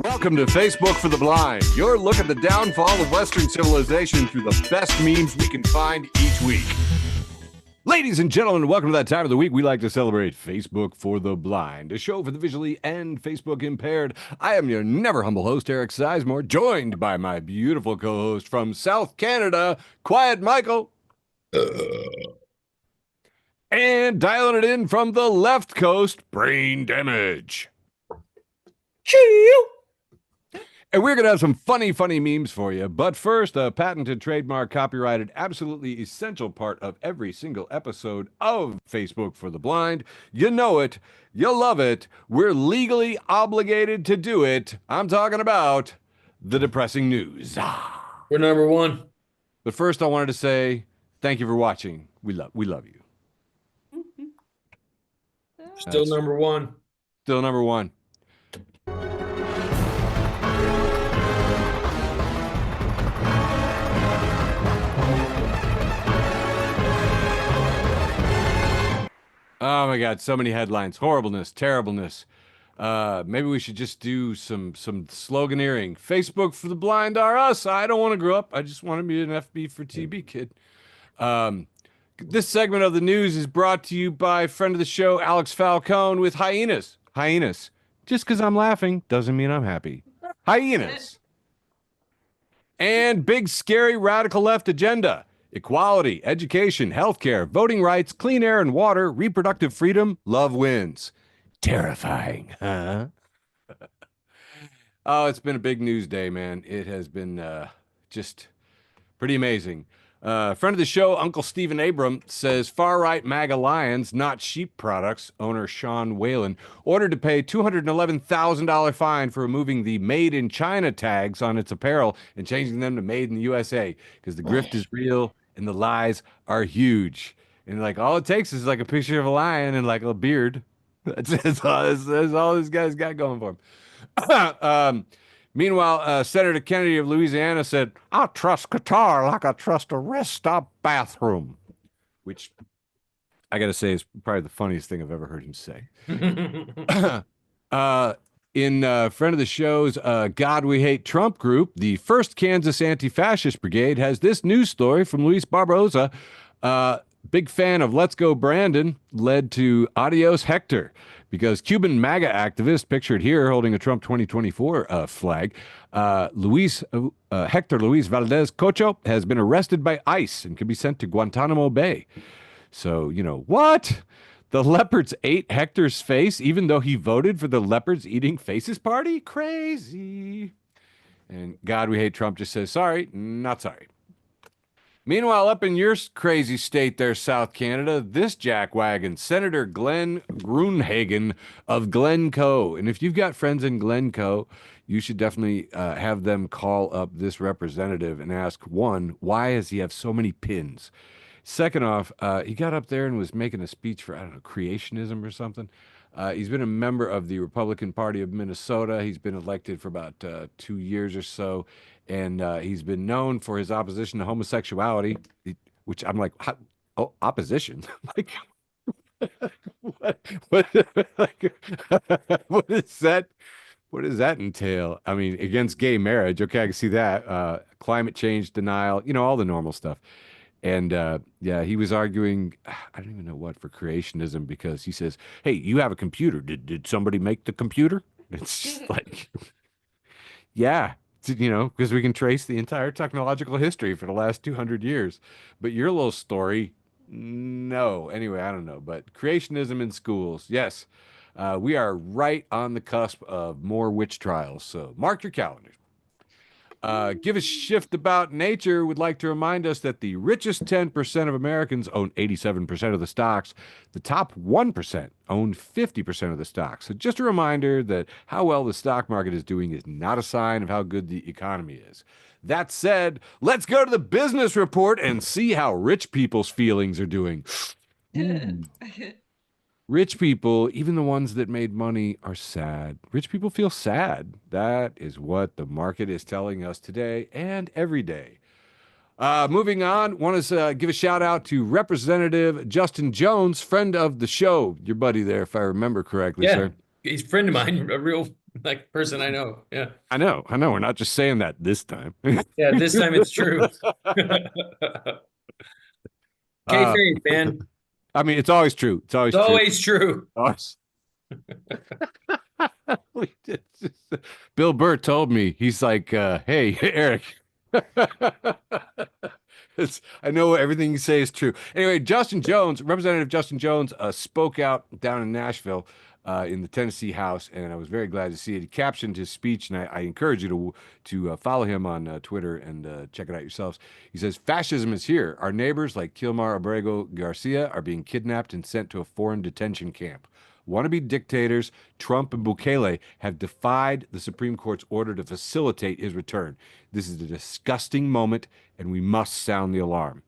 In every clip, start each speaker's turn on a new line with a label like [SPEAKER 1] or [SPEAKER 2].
[SPEAKER 1] Welcome to Facebook for the Blind, your look at the downfall of Western civilization through the best memes we can find each week. Ladies and gentlemen, welcome to that time of the week we like to celebrate Facebook for the Blind, a show for the visually and Facebook impaired. I am your never humble host, Eric Sizemore, joined by my beautiful co-host from South Canada, Quiet Michael. And dialing it in from the left coast, Brain Damage. And we're going to have some funny memes for you. But first, a patented, trademark, copyrighted, absolutely essential part of every single episode of Facebook for the Blind. You know it. You love it. We're legally obligated to do it. I'm talking about the depressing news.
[SPEAKER 2] We're number one.
[SPEAKER 1] But first, I wanted to say thank you for watching. We love you.
[SPEAKER 2] Still number one.
[SPEAKER 1] Still number one. Oh my God, so many headlines. Horribleness, terribleness. Maybe we should just do some sloganeering. Facebook for the blind are us. I don't want to grow up. I just want to be an FB4tB kid. This segment of the news is brought to you by friend of the show, Alex Falcone, with hyenas. Hyenas. Just because I'm laughing doesn't mean I'm happy. Hyenas. And big, scary, radical left agenda. Equality, education, healthcare, voting rights, clean air and water, reproductive freedom, love wins. Terrifying, huh? Oh, it's been a big news day, man. It has been just pretty amazing. Friend of the show, Uncle Stephen Abram, says far-right MAGA Lions, not sheep products, owner Sean Whalen, ordered to pay $211,000 fine for removing the Made in China tags on its apparel and changing them to Made in the USA, because the grift is real and the lies are huge. And like all it takes is like a picture of a lion and like a beard. That's all this guy's got going for him. Meanwhile, Senator Kennedy of Louisiana said, I trust Qatar like I trust a rest stop bathroom, which I got to say is probably the funniest thing I've ever heard him say. In friend of the show's God We Hate Trump group, the First Kansas Anti-Fascist Brigade has this news story from Luis Barbosa. Big fan of Let's Go Brandon led to Adios Hector, because Cuban MAGA activist pictured here holding a Trump 2024 flag, Hector Luis Valdez Cocho, has been arrested by ICE and can be sent to Guantanamo Bay. So, you know, what? The leopards ate Hector's face even though he voted for the leopards eating faces party? Crazy. And God We Hate Trump just says, sorry, not sorry. Meanwhile, up in your crazy state there, South Canada, this jackwagon, Senator Glenn Gruenhagen of Glencoe. And if you've got friends in Glencoe, you should definitely have them call up this representative and ask, one, why does he have so many pins? Second off, he got up there and was making a speech for, I don't know, creationism or something. He's been a member of the Republican Party of Minnesota. He's been elected for about 2 years or so. And he's been known for his opposition to homosexuality, which I'm like, opposition? Like, what is that? What does that entail? I mean, against gay marriage. Okay, I can see that. Climate change denial, you know, all the normal stuff. And yeah, he was arguing, I don't even know what, for creationism, because he says, hey, you have a computer. Did somebody make the computer? It's just like, yeah. You know, because we can trace the entire technological history for the last 200 years. But your little story, no. Anyway, I don't know. But creationism in schools, yes. We are right on the cusp of more witch trials. So mark your calendars. Give a shift about nature would like to remind us that the richest 10% of Americans own 87% of the stocks. The top 1% own 50% of the stocks. So just a reminder that how well the stock market is doing is not a sign of how good the economy is. That said, let's go to the business report and see how rich people's feelings are doing. Rich people, even the ones that made money, are sad. Rich people feel sad. That is what the market is telling us today and every day. Moving on, want to give a shout out to Representative Justin Jones, friend of the show. Your buddy there, if I remember correctly, sir.
[SPEAKER 2] He's a friend of mine, a real Like person I know. Yeah.
[SPEAKER 1] I know. We're not just saying that this time.
[SPEAKER 2] Yeah, this time it's true.
[SPEAKER 1] uh,
[SPEAKER 2] Kayfabe, man.
[SPEAKER 1] I mean, it's always true. It's
[SPEAKER 2] It's
[SPEAKER 1] always true.
[SPEAKER 2] always true.
[SPEAKER 1] Always. We did- Bill Burr told me, he's like, hey, Eric. I know everything you say is true. Anyway, Justin Jones, Representative Justin Jones, spoke out down in Nashville in the Tennessee House, and I was very glad to see it. He captioned his speech, and I encourage you to follow him on Twitter and check it out yourselves. He says, "Fascism is here. Our neighbors, like Kilmar Abrego Garcia, are being kidnapped and sent to a foreign detention camp. Wannabe dictators Trump and Bukele have defied the Supreme Court's order to facilitate his return. This is a disgusting moment, and we must sound the alarm."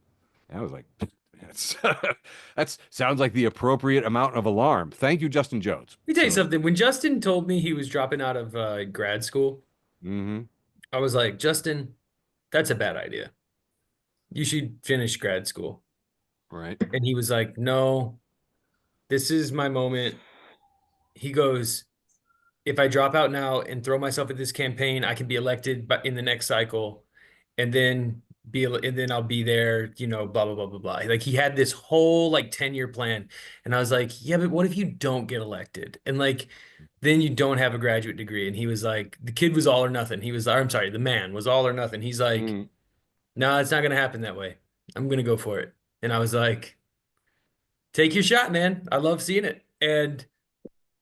[SPEAKER 1] And I was like, that's that sounds like the appropriate amount of alarm. Thank you, Justin Jones.
[SPEAKER 2] Let me tell you
[SPEAKER 1] So,
[SPEAKER 2] something. When Justin told me he was dropping out of grad school,
[SPEAKER 1] mm-hmm,
[SPEAKER 2] I was like, Justin, that's a bad idea. You should finish grad school.
[SPEAKER 1] right.
[SPEAKER 2] And he was like, no, this is my moment. He goes, if I drop out now and throw myself at this campaign, I can be elected but in the next cycle and then I'll be there, blah blah blah blah blah. Like he had this whole like 10-year plan. And I was like, yeah, but what if you don't get elected? And like then you don't have a graduate degree. And he was like, the kid was all or nothing. I'm sorry, the man was all or nothing. He's like,
[SPEAKER 1] Mm.
[SPEAKER 2] no, it's not gonna happen that way. I'm gonna go for it. And I was like, take your shot, man. I love seeing it. And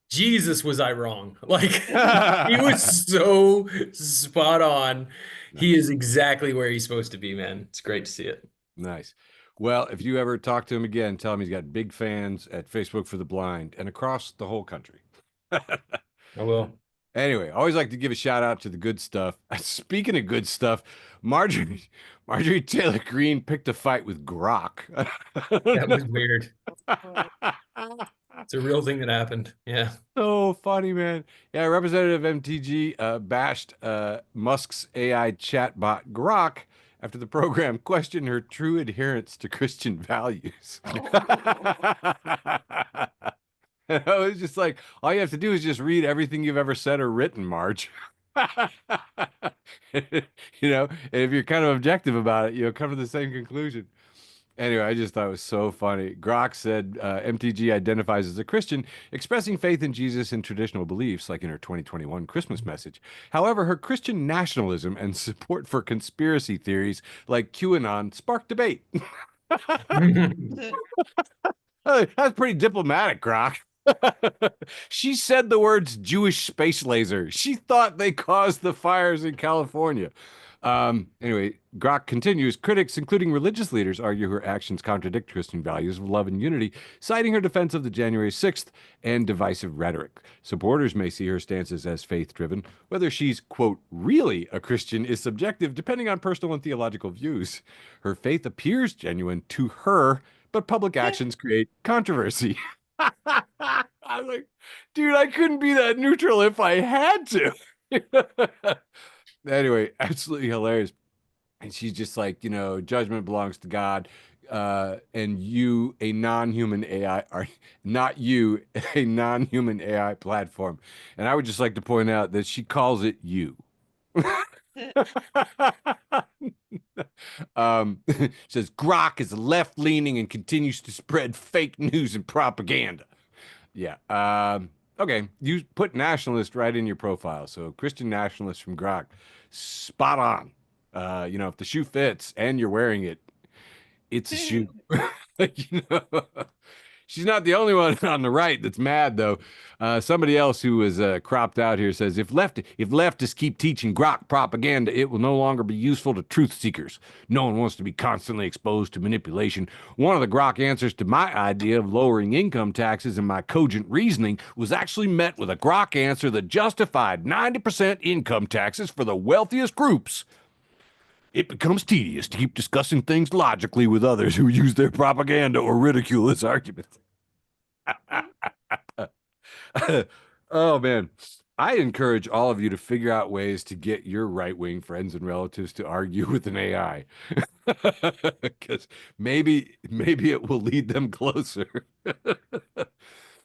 [SPEAKER 2] Jesus, was I wrong? Like he was so spot on. He is
[SPEAKER 1] Nice.
[SPEAKER 2] exactly where he's supposed to be, man. It's great to see it.
[SPEAKER 1] Nice. Well, if you ever talk to him again, tell him he's got big fans at Facebook for the Blind and across the whole country.
[SPEAKER 2] I will.
[SPEAKER 1] Anyway, I always like to give a shout out to the good stuff. Speaking of good stuff, Marjorie Taylor Greene picked a fight with Grok.
[SPEAKER 2] That was weird. It's a real thing that happened. Yeah.
[SPEAKER 1] So funny, man. Yeah, Representative MTG bashed Musk's AI chatbot Grok after the program questioned her true adherence to Christian values. And I was just like, all you have to do is just read everything you've ever said or written, Marge. And if you're kind of objective about it, come to the same conclusion. Anyway, I just thought it was so funny. Grok said MTG identifies as a Christian, expressing faith in Jesus and traditional beliefs, like in her 2021 Christmas message. However, her Christian nationalism and support for conspiracy theories like QAnon sparked debate. That's pretty diplomatic, Grok. She said the words Jewish space laser. She thought they caused the fires in California. Anyway, Grok continues. Critics, including religious leaders, argue her actions contradict Christian values of love and unity, citing her defense of the January 6th and divisive rhetoric. Supporters may see her stances as faith-driven. Whether she's, quote, really a Christian is subjective, depending on personal and theological views. Her faith appears genuine to her, but public actions create controversy. I'm like, dude, I couldn't be that neutral if I had to. Anyway, absolutely hilarious. And she's just like, judgment belongs to God. And you, a non-human AI, are not you, a non-human AI platform. And I would just like to point out that she calls it you. Says Grok is left-leaning and continues to spread fake news and propaganda. Yeah. Okay. You put nationalist right in your profile. So Christian nationalist from Grok. Spot on. If the shoe fits and you're wearing it, it's a shoe. She's not the only one on the right that's mad, though. Somebody else who was cropped out here says, if leftists keep teaching Grok propaganda, it will no longer be useful to truth seekers. No one wants to be constantly exposed to manipulation. One of the Grok answers to my idea of lowering income taxes and my cogent reasoning was actually met with a Grok answer that justified 90% income taxes for the wealthiest groups. It becomes tedious to keep discussing things logically with others who use their propaganda or ridicule as arguments. Oh, man. I encourage all of you to figure out ways to get your right-wing friends and relatives to argue with an AI. Because maybe it will lead them closer.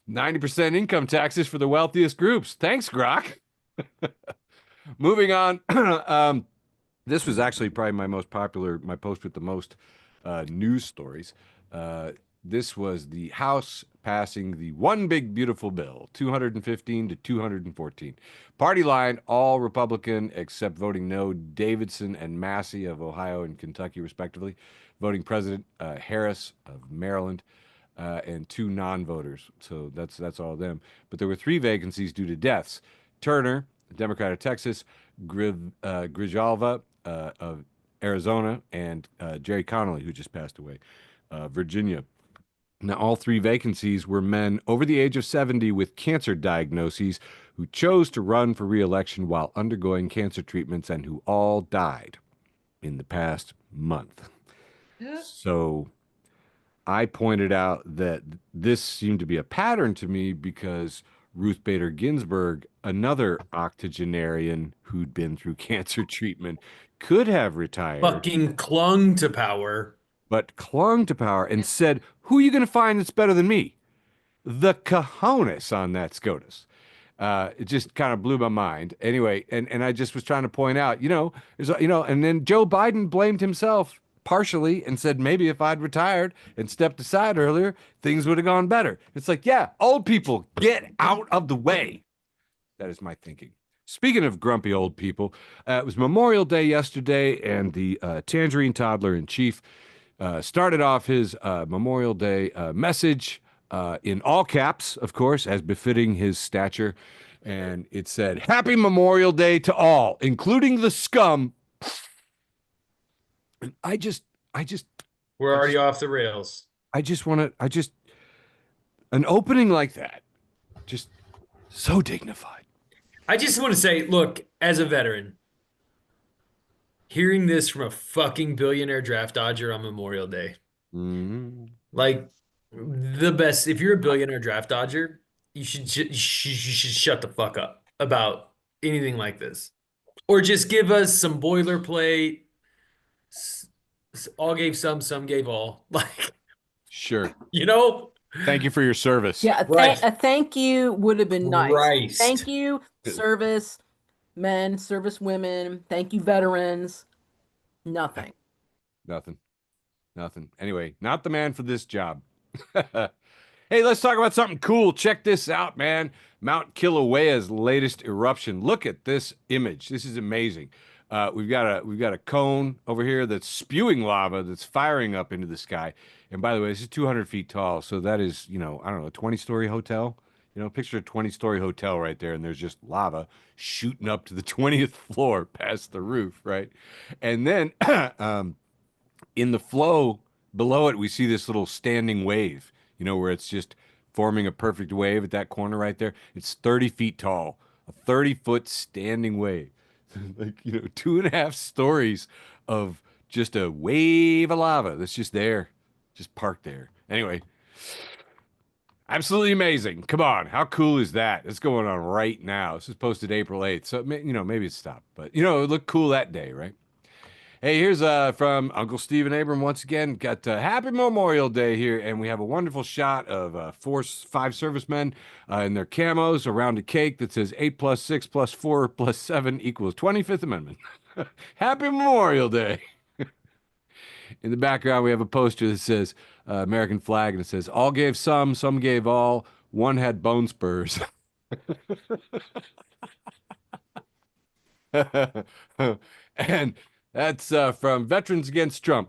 [SPEAKER 1] 90% income taxes for the wealthiest groups. Thanks, Grok. Moving on. This was actually probably my most popular, my post with the most news stories. Uh, this was the House passing the one big beautiful bill, 215 to 214. Party line, all Republican except voting no, Davidson and Massey of Ohio and Kentucky, respectively. Voting President Harris of Maryland. And two non-voters, so that's all of them. But there were three vacancies due to deaths: Turner, Democrat of Texas; Grijalva of Arizona; and Jerry Connolly, who just passed away, Virginia. Now, all three vacancies were men over the age of 70 with cancer diagnoses who chose to run for re-election while undergoing cancer treatments and who all died in the past month.
[SPEAKER 3] Yeah.
[SPEAKER 1] So I pointed out that this seemed to be a pattern to me because Ruth Bader Ginsburg, another octogenarian who'd been through cancer treatment, could have retired,
[SPEAKER 2] Fucking clung to power.
[SPEAKER 1] but clung to power and said, "Who are you going to find that's better than me?" The cojones on that SCOTUS. It just kind of blew my mind. Anyway, and I just was trying to point out, and then Joe Biden blamed himself partially and said maybe if I'd retired and stepped aside earlier, things would have gone better. It's like, yeah, old people, get out of the way. That is my thinking. Speaking of grumpy old people, it was Memorial Day yesterday, and the Tangerine Toddler in Chief started off his Memorial Day message in all caps, of course, as befitting his stature. And it said, "Happy Memorial Day to all, including the scum." And
[SPEAKER 2] We're already off the rails.
[SPEAKER 1] an opening like that, just so dignified.
[SPEAKER 2] I just want to say, look, as a veteran, hearing this from a fucking billionaire draft dodger on Memorial Day,
[SPEAKER 1] Mm-hmm.
[SPEAKER 2] like the best. If you're a billionaire draft dodger, you should shut the fuck up about anything like this, or just give us some boilerplate. All gave some gave all. Like,
[SPEAKER 1] Sure.
[SPEAKER 2] you know,
[SPEAKER 1] Thank you for your service.
[SPEAKER 3] Yeah,
[SPEAKER 2] Right.
[SPEAKER 3] a thank you would have been nice.
[SPEAKER 2] Christ.
[SPEAKER 3] Thank you, service men, service women. Thank you, veterans. Nothing.
[SPEAKER 1] Nothing. Anyway, not the man for this job. Hey, let's talk about something cool. Check this out, man. Mount Kilauea's latest eruption. Look at this image. This is amazing. We've got a cone over here that's spewing lava that's firing up into the sky. And by the way, this is 200 feet tall, so that is, I don't know, a 20-story hotel. Picture a 20-story hotel right there, and there's just lava shooting up to the 20th floor past the roof, right? And then in the flow below it, we see this little standing wave, where it's just forming a perfect wave at that corner right there. It's 30 feet tall, a 30-foot standing wave. Like, 2.5 stories of just a wave of lava that's just there, just parked there. Anyway, absolutely amazing. Come on, how cool is that? It's going on right now. This is posted April 8th, so maybe it's stopped, but it looked cool that day, right? Hey, here's from Uncle Stephen Abram once again. Got Happy Memorial Day here, and we have a wonderful shot of 5 servicemen in their camos around a cake that says 8 plus 6 plus 4 plus 7 equals 25th Amendment. Happy Memorial Day. In the background, we have a poster that says American flag, and it says, "All gave some gave all, one had bone spurs." And that's from Veterans Against Trump.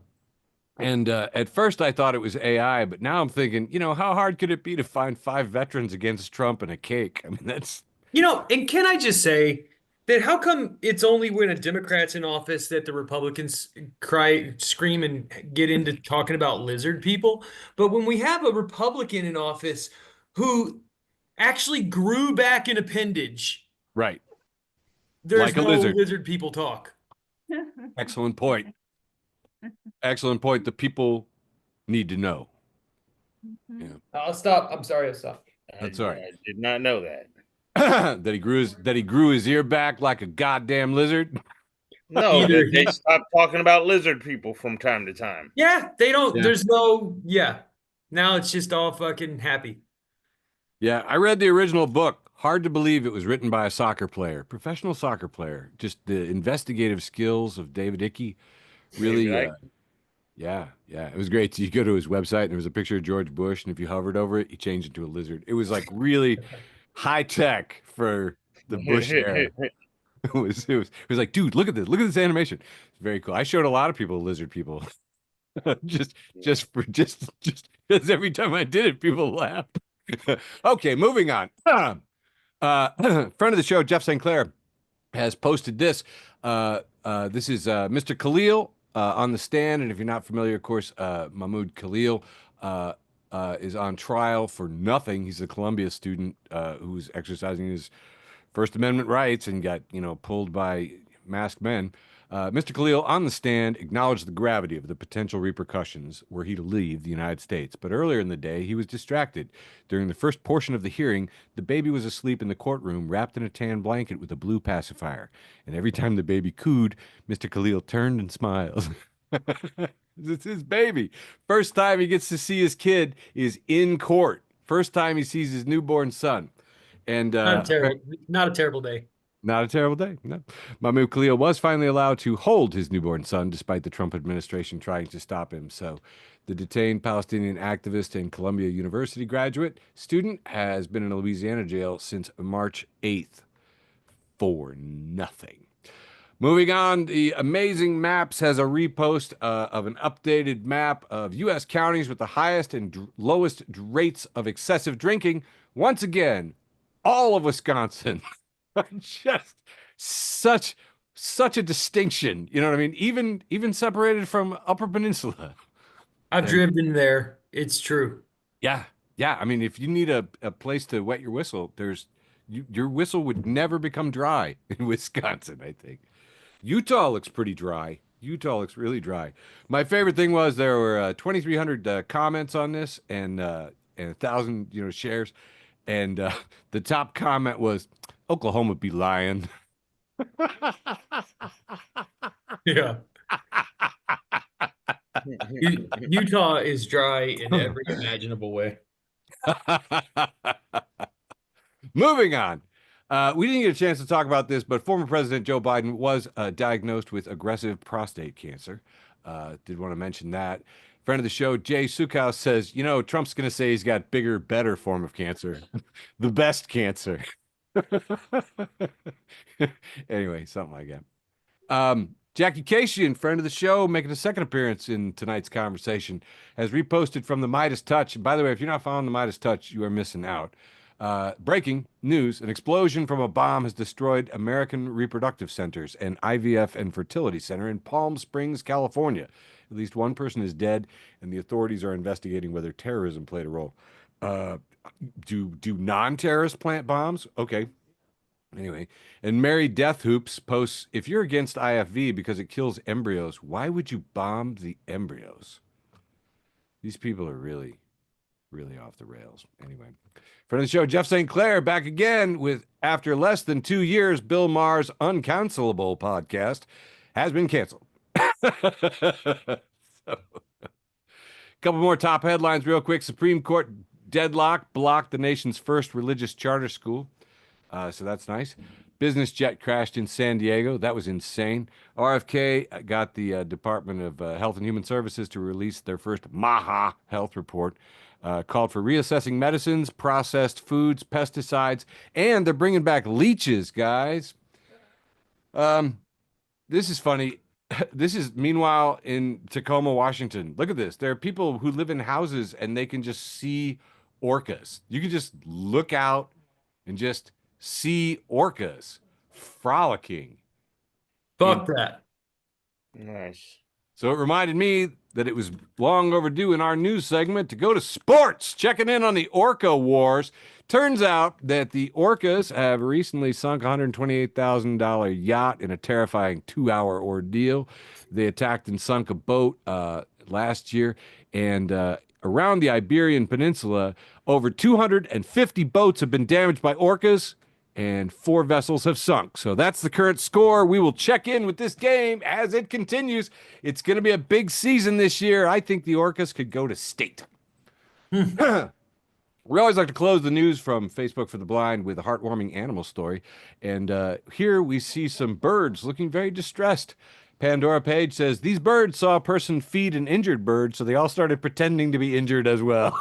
[SPEAKER 1] And at first I thought it was AI, but now I'm thinking, how hard could it be to find 5 veterans against Trump and a cake? I mean, that's...
[SPEAKER 2] And can I just say that how come it's only when a Democrat's in office that the Republicans scream, and get into talking about lizard people? But when we have a Republican in office who actually grew back an appendage,
[SPEAKER 1] Right.
[SPEAKER 2] there's
[SPEAKER 1] Like a
[SPEAKER 2] no
[SPEAKER 1] lizard.
[SPEAKER 2] lizard people talk.
[SPEAKER 1] Excellent point. Excellent point. The people need to know. Yeah.
[SPEAKER 2] I'll stop. I'm sorry, I'll stop.
[SPEAKER 1] That's all right.
[SPEAKER 4] I did not know that.
[SPEAKER 1] That he grew his ear back like a goddamn lizard.
[SPEAKER 4] No,
[SPEAKER 2] Either
[SPEAKER 4] they
[SPEAKER 2] he-
[SPEAKER 4] stopped talking about lizard people from time to time.
[SPEAKER 2] Yeah, they don't.
[SPEAKER 1] Yeah.
[SPEAKER 2] There's no. Now it's just all fucking happy.
[SPEAKER 1] Yeah, I read the original book Hard to believe it was written by a soccer player, professional soccer player. Just the investigative skills of David Icke
[SPEAKER 4] David
[SPEAKER 1] really,
[SPEAKER 4] Icke.
[SPEAKER 1] yeah, yeah. It was great. You go to his website and there was a picture of George Bush, and if you hovered over it, he changed into a lizard. It was like really high tech for the Bush era. It was like, dude, look at this animation. It's very cool. I showed a lot of people lizard people. Just because every time I did it, people laughed. Okay, moving on. Friend of the show, Jeff St. Clair, has posted this. This is Mr. Khalil on the stand, and if you're not familiar, of course, Mahmoud Khalil is on trial for nothing. He's a Columbia student who's exercising his First Amendment rights and got, pulled by masked men. Mr. Khalil on the stand acknowledged the gravity of the potential repercussions were he to leave the United States. But earlier in the day, he was distracted. During the first portion of the hearing, the baby was asleep in the courtroom, wrapped in a tan blanket with a blue pacifier. And every time the baby cooed, Mr. Khalil turned and smiled. It's his baby. First time he gets to see his kid is in court. First time he sees his newborn son. And
[SPEAKER 2] not a terrible day.
[SPEAKER 1] not a terrible day. No. Mahmoud Khalil was finally allowed to hold his newborn son despite the Trump administration trying to stop him. So the detained Palestinian activist and Columbia University graduate student has been in a Louisiana jail since March 8th for nothing. Moving on, the Amazing Maps has a repost of an updated map of U.S. counties with the highest and lowest rates of excessive drinking. Once again, all of Wisconsin. Just such a distinction. You know what I mean? Even separated from Upper Peninsula.
[SPEAKER 2] I've driven there. It's true.
[SPEAKER 1] Yeah. Yeah. I mean, if you need a place to wet your whistle, your whistle would never become dry in Wisconsin, I think. Utah looks pretty dry. Utah looks really dry. My favorite thing was there were 2,300 comments on this and 1,000 shares, and the top comment was Oklahoma be lying.
[SPEAKER 2] Yeah. Utah is dry in every imaginable way.
[SPEAKER 1] Moving on. We didn't get a chance to talk about this, but former President Joe Biden was diagnosed with aggressive prostate cancer. Did want to mention that. Friend of the show, Jay Sukhouse, says, Trump's going to say he's got bigger, better form of cancer. The best cancer. Anyway, something like that. Jackie Cation, friend of the show, making a second appearance in tonight's conversation, has reposted from the Midas Touch. And by the way, if you're not following the Midas Touch, you are missing out. Breaking news, an explosion from a bomb has destroyed American Reproductive Centers, an IVF and fertility center in Palm Springs, California. At least one person is dead, and the authorities are investigating whether terrorism played a role. Do non-terrorists plant bombs? Okay. Anyway, and Mary Death Hoops posts, if you're against IFV because it kills embryos, why would you bomb the embryos? These people are really, really off the rails. Anyway, friend of the show, Jeff St. Clair, back again with, after less than 2 years, Bill Maher's Uncancelable podcast has been canceled. So, couple more top headlines real quick. Supreme Court deadlock blocked the nation's first religious charter school. So that's nice. Business jet crashed in San Diego. That was insane. RFK got the Department of Health and Human Services to release their first MAHA health report. Called for reassessing medicines, processed foods, pesticides, and they're bringing back leeches, guys. This is funny. This is, meanwhile, in Tacoma, Washington. Look at this. There are people who live in houses and they can just see orcas. You can just look out and just see orcas frolicking.
[SPEAKER 2] Fuck that.
[SPEAKER 4] Nice.
[SPEAKER 1] So it reminded me that it was long overdue in our news segment to go to sports, checking in on the orca wars. Turns out that the orcas have recently sunk a $128,000 yacht in a terrifying 2-hour ordeal. They attacked and sunk a boat last year, and around the Iberian Peninsula, over 250 boats have been damaged by orcas, and 4 vessels have sunk. So that's the current score. We will check in with this game as it continues. It's going to be a big season this year. I think the orcas could go to state. We always like to close the news from Facebook for the Blind with a heartwarming animal story. And here we see some birds looking very distressed. Pandora Page says, these birds saw a person feed an injured bird, so they all started pretending to be injured as well.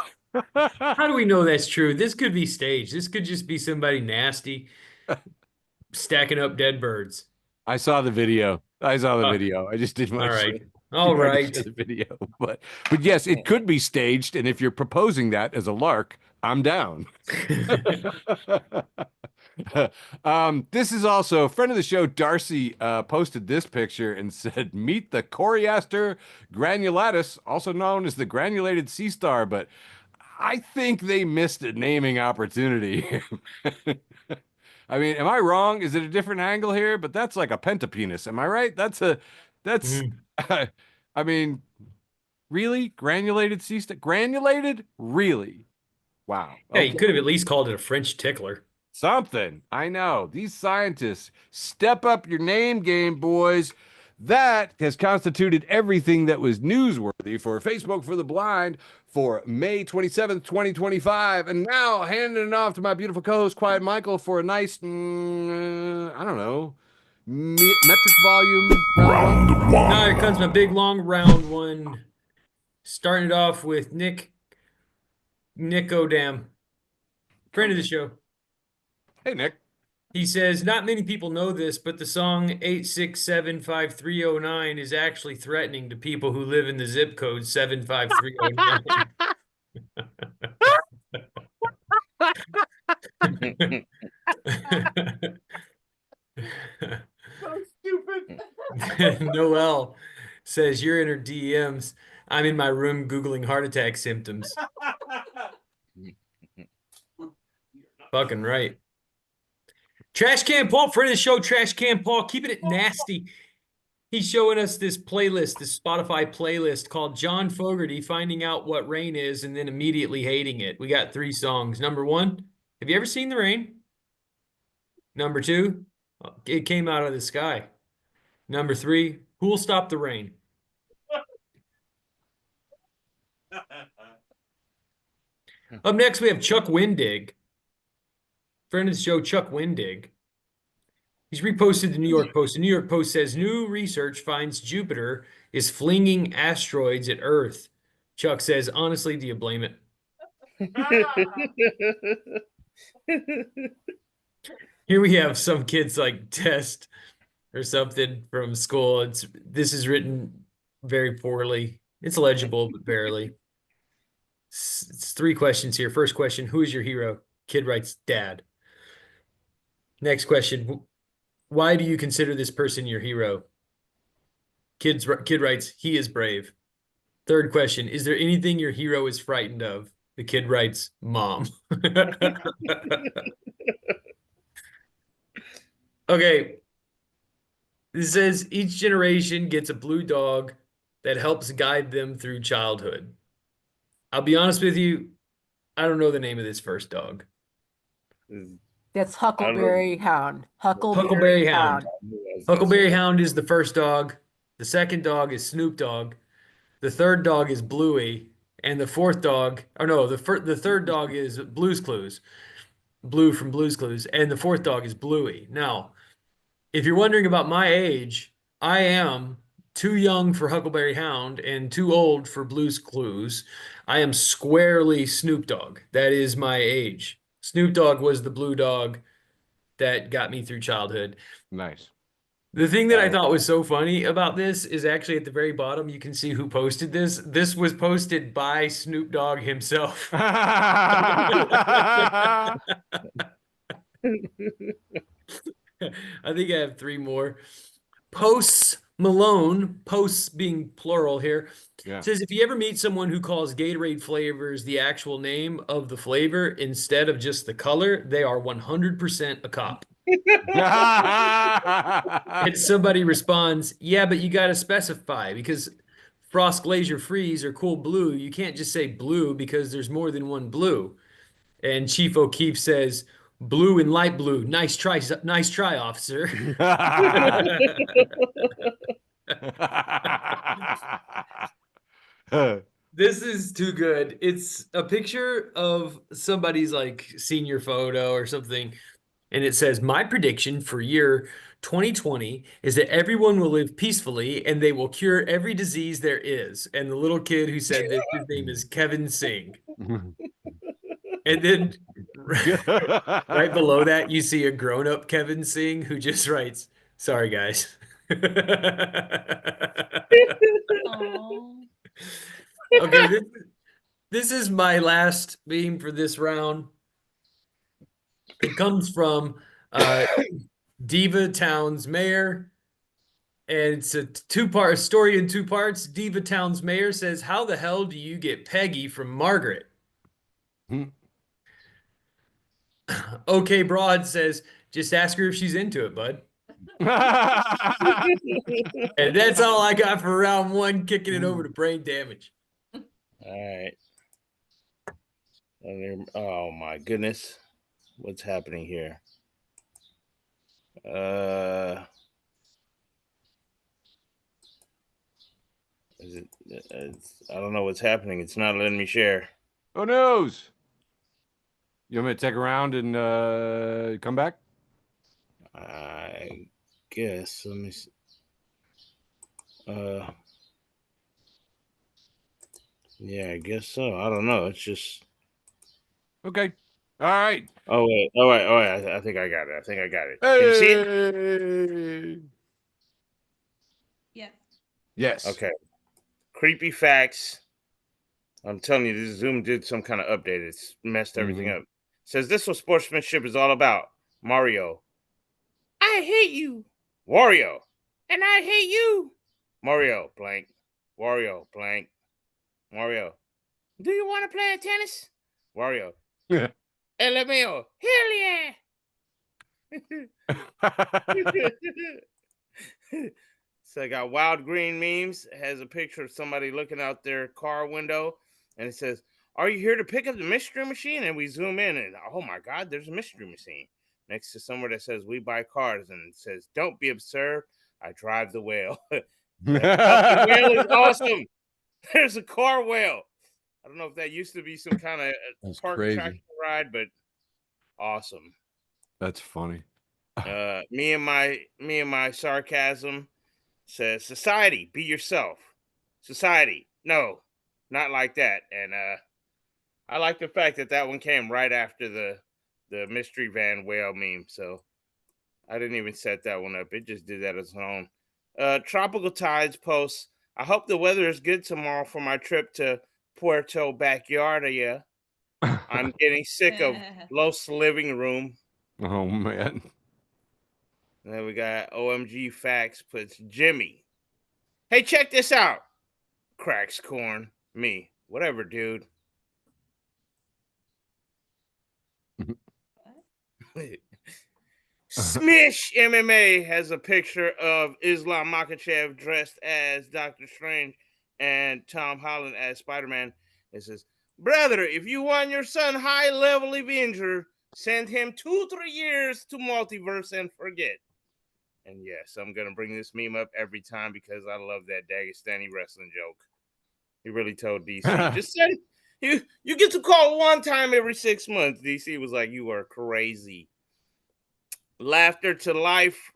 [SPEAKER 2] How do we know that's true? This could be staged. This could just be somebody nasty stacking up dead birds.
[SPEAKER 1] I saw the video. I saw the
[SPEAKER 2] Uh,
[SPEAKER 1] video. I just didn't
[SPEAKER 2] All
[SPEAKER 1] want to
[SPEAKER 2] right.
[SPEAKER 1] share,
[SPEAKER 2] All
[SPEAKER 1] didn't want to
[SPEAKER 2] right.
[SPEAKER 1] share the video. But yes, it could be staged. And if you're proposing that as a lark, I'm down. This is also a friend of the show, Darcy, posted this picture and said, meet the Coriaster granulatus, also known as the granulated sea star, but I think they missed a naming opportunity. I mean, am I wrong? Is it a different angle here? But that's like a pentapenis. Am I right? That's
[SPEAKER 2] Mhm.
[SPEAKER 1] I mean, really? Granulated sea star? Granulated? Really? Wow.
[SPEAKER 2] Yeah, you
[SPEAKER 1] Okay.
[SPEAKER 2] could have at least called it a French tickler.
[SPEAKER 1] Something. I know. These scientists step up your name game, boys. That has constituted everything that was newsworthy for Facebook for the Blind for May 27th, 2025. And now handing it off to my beautiful co-host, Quiet Michael, for a nice, I don't know, metric volume round one.
[SPEAKER 2] Now here comes my big long round one. Starting it off with Nick O'Dam, friend of the show.
[SPEAKER 1] Hey, Nick.
[SPEAKER 2] He says, not many people know this, but the song 8675309 is actually threatening to people who live in the zip code 75309.
[SPEAKER 1] So stupid.
[SPEAKER 2] Noel says, you're in her DMs. I'm in my room Googling heart attack symptoms. Fucking right. Trash Can Paul, friend of the show, Trash Can Paul, keeping it nasty. He's showing us this playlist, this Spotify playlist called John Fogerty Finding Out What Rain Is and then immediately hating it. We got 3 songs. Number 1, have you ever seen the rain? Number 2, it came out of the sky. Number 3, who'll stop the rain? Up next, we have Chuck Wendig. Friend of the show, Chuck Wendig. He's reposted the New York Post. The New York Post says new research finds Jupiter is flinging asteroids at Earth. Chuck says, honestly, do you blame it? Here we have some kids like test or something from school. This is written very poorly. It's legible, but barely. It's 3 questions here. First question, who is your hero? Kid writes, Dad. Next question, why do you consider this person your hero? Kid writes, he is brave. Third question, is there anything your hero is frightened of? The kid writes, Mom. Okay. It says each generation gets a blue dog that helps guide them through childhood. I'll be honest with you, I don't know the name of this first dog.
[SPEAKER 3] That's Huckleberry Hound.
[SPEAKER 2] Huckleberry Hound.
[SPEAKER 4] Huckleberry
[SPEAKER 2] Huckleberry Hound is the first dog. The second dog is Snoop Dogg. The third dog is Bluey. And the fourth dog, or no, the third dog is Blue's Clues. Blue from Blue's Clues. And the fourth dog is Bluey. Now, if you're wondering about my age, I am too young for Huckleberry Hound and too old for Blue's Clues. I am squarely Snoop Dogg. That is my age. Snoop Dogg was the blue dog that got me through childhood.
[SPEAKER 1] Nice.
[SPEAKER 2] The thing that I thought was so funny about this is actually at the very bottom, you can see who posted this. This was posted by Snoop Dogg himself. I think I have 3 more. Posts Malone, posts being plural here,
[SPEAKER 1] Yeah.
[SPEAKER 2] says if you ever meet someone who calls Gatorade flavors the actual name of the flavor instead of just the color, they are 100% a cop. And somebody responds, yeah, but you got to specify because Frost Glacier Freeze or Cool Blue, you can't just say blue because there's more than one blue. And Chief O'Keefe says, blue and light blue. Nice try, officer. This is too good. It's a picture of somebody's like senior photo or something. And it says, my prediction for year 2020 is that everyone will live peacefully and they will cure every disease there is. And the little kid who said this, his name is Kevin Singh. And then right below that, you see a grown-up Kevin Singh who just writes, sorry, guys.
[SPEAKER 5] Aw.
[SPEAKER 2] Okay, this is my last meme for this round. It comes from Diva Town's mayor, and it's a two-part story in two parts. Diva Town's mayor says, how the hell do you get Peggy from Margaret? Okay, Broad says, just ask her if she's into it, bud. And that's all I got for round one, kicking it over to brain damage.
[SPEAKER 4] All right. Oh my goodness. What's happening here? I don't know what's happening. It's not letting me share.
[SPEAKER 1] Oh, noes. You want me to take a round and come back?
[SPEAKER 4] I guess. Let me see. Yeah, I guess so. I don't know. It's just.
[SPEAKER 1] Okay. All right.
[SPEAKER 4] Oh wait. I think I got it. Can you see it?
[SPEAKER 1] Hey.
[SPEAKER 5] Yeah.
[SPEAKER 1] Yes.
[SPEAKER 4] Okay. Creepy facts. I'm telling you, this Zoom did some kind of update. It's messed everything up. Says this what sportsmanship is all about. Mario. I hate you. Wario. And I hate you. Mario blank. Wario blank. Mario. Do you want to play tennis? Wario.
[SPEAKER 1] Yeah.
[SPEAKER 4] LMAO. Hell yeah. So I got Wild Green Memes. It has a picture of somebody looking out their car window, and it says, "Are you here to pick up the mystery machine?" And we zoom in, and oh my God, there's a mystery machine next to somewhere that says, "We buy cars," and it says, "Don't be absurd. I drive the whale." The fucking whale is awesome. There's a car whale. I don't know if that used to be some kind of
[SPEAKER 1] That's
[SPEAKER 4] park
[SPEAKER 1] crazy.
[SPEAKER 4] attraction ride, but awesome.
[SPEAKER 1] That's funny.
[SPEAKER 4] Me and my sarcasm says, society, be yourself. Society, no, not like that. And I like the fact that one came right after the mystery van whale meme. So I didn't even set that one up. It just did that as its own. Tropical Tides posts, I hope the weather is good tomorrow for my trip to Puerto Backyardia. I'm getting sick of Los Living Room.
[SPEAKER 1] Oh, man.
[SPEAKER 4] And then we got OMG Facts puts Jimmy. Hey, check this out. Cracks corn. Me. Whatever, dude. Smish MMA has a picture of Islam Makhachev dressed as Doctor Strange and Tom Holland as Spider-Man. It says, brother, if you want your son high-level Avenger, send him 2-3 years to multiverse and forget. And yes, I'm going to bring this meme up every time because I love that Dagestani wrestling joke. He really told DC, just send, you get to call one time every 6 months. DC was like, you are crazy. Laughter to Life,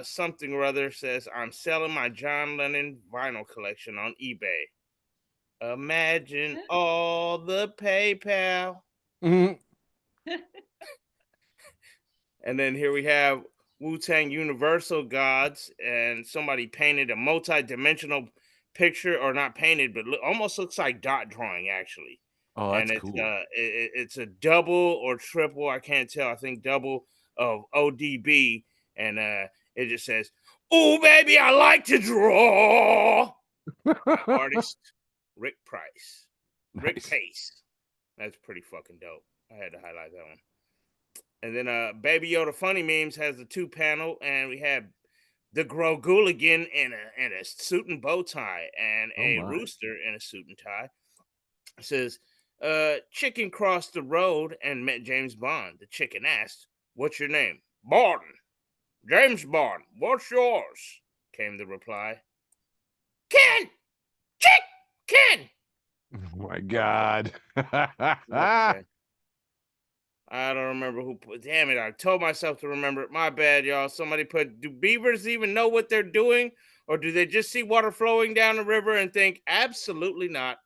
[SPEAKER 4] something or other says, I'm selling my John Lennon vinyl collection on eBay. Imagine all the PayPal. And then here we have Wu-Tang Universal Gods, and somebody painted a multi-dimensional picture, or not painted, but almost looks like dot drawing, actually.
[SPEAKER 1] Oh, that's
[SPEAKER 4] and
[SPEAKER 1] cool.
[SPEAKER 4] It's a double or triple, I can't tell, I think double of ODB, and it just says, "Oh, baby, I like to draw." Artist Rick Price. Rick
[SPEAKER 1] Nice.
[SPEAKER 4] Pace. That's pretty fucking dope. I had to highlight that one. And then Baby Yoda Funny Memes has the 2-panel, and we have the Groguligan in a suit and bow tie, and a rooster in a suit and tie. It says, chicken crossed the road and met James Bond. The chicken asked, "What's your name?" "Bond." "James Bond, what's yours?" came the reply. "Ken! Chick! Ken!"
[SPEAKER 1] my God.
[SPEAKER 4] Okay. I don't remember who put. Damn it! I told myself to remember it. My bad, y'all. Somebody put. Do beavers even know what they're doing, or do they just see water flowing down the river and think absolutely not?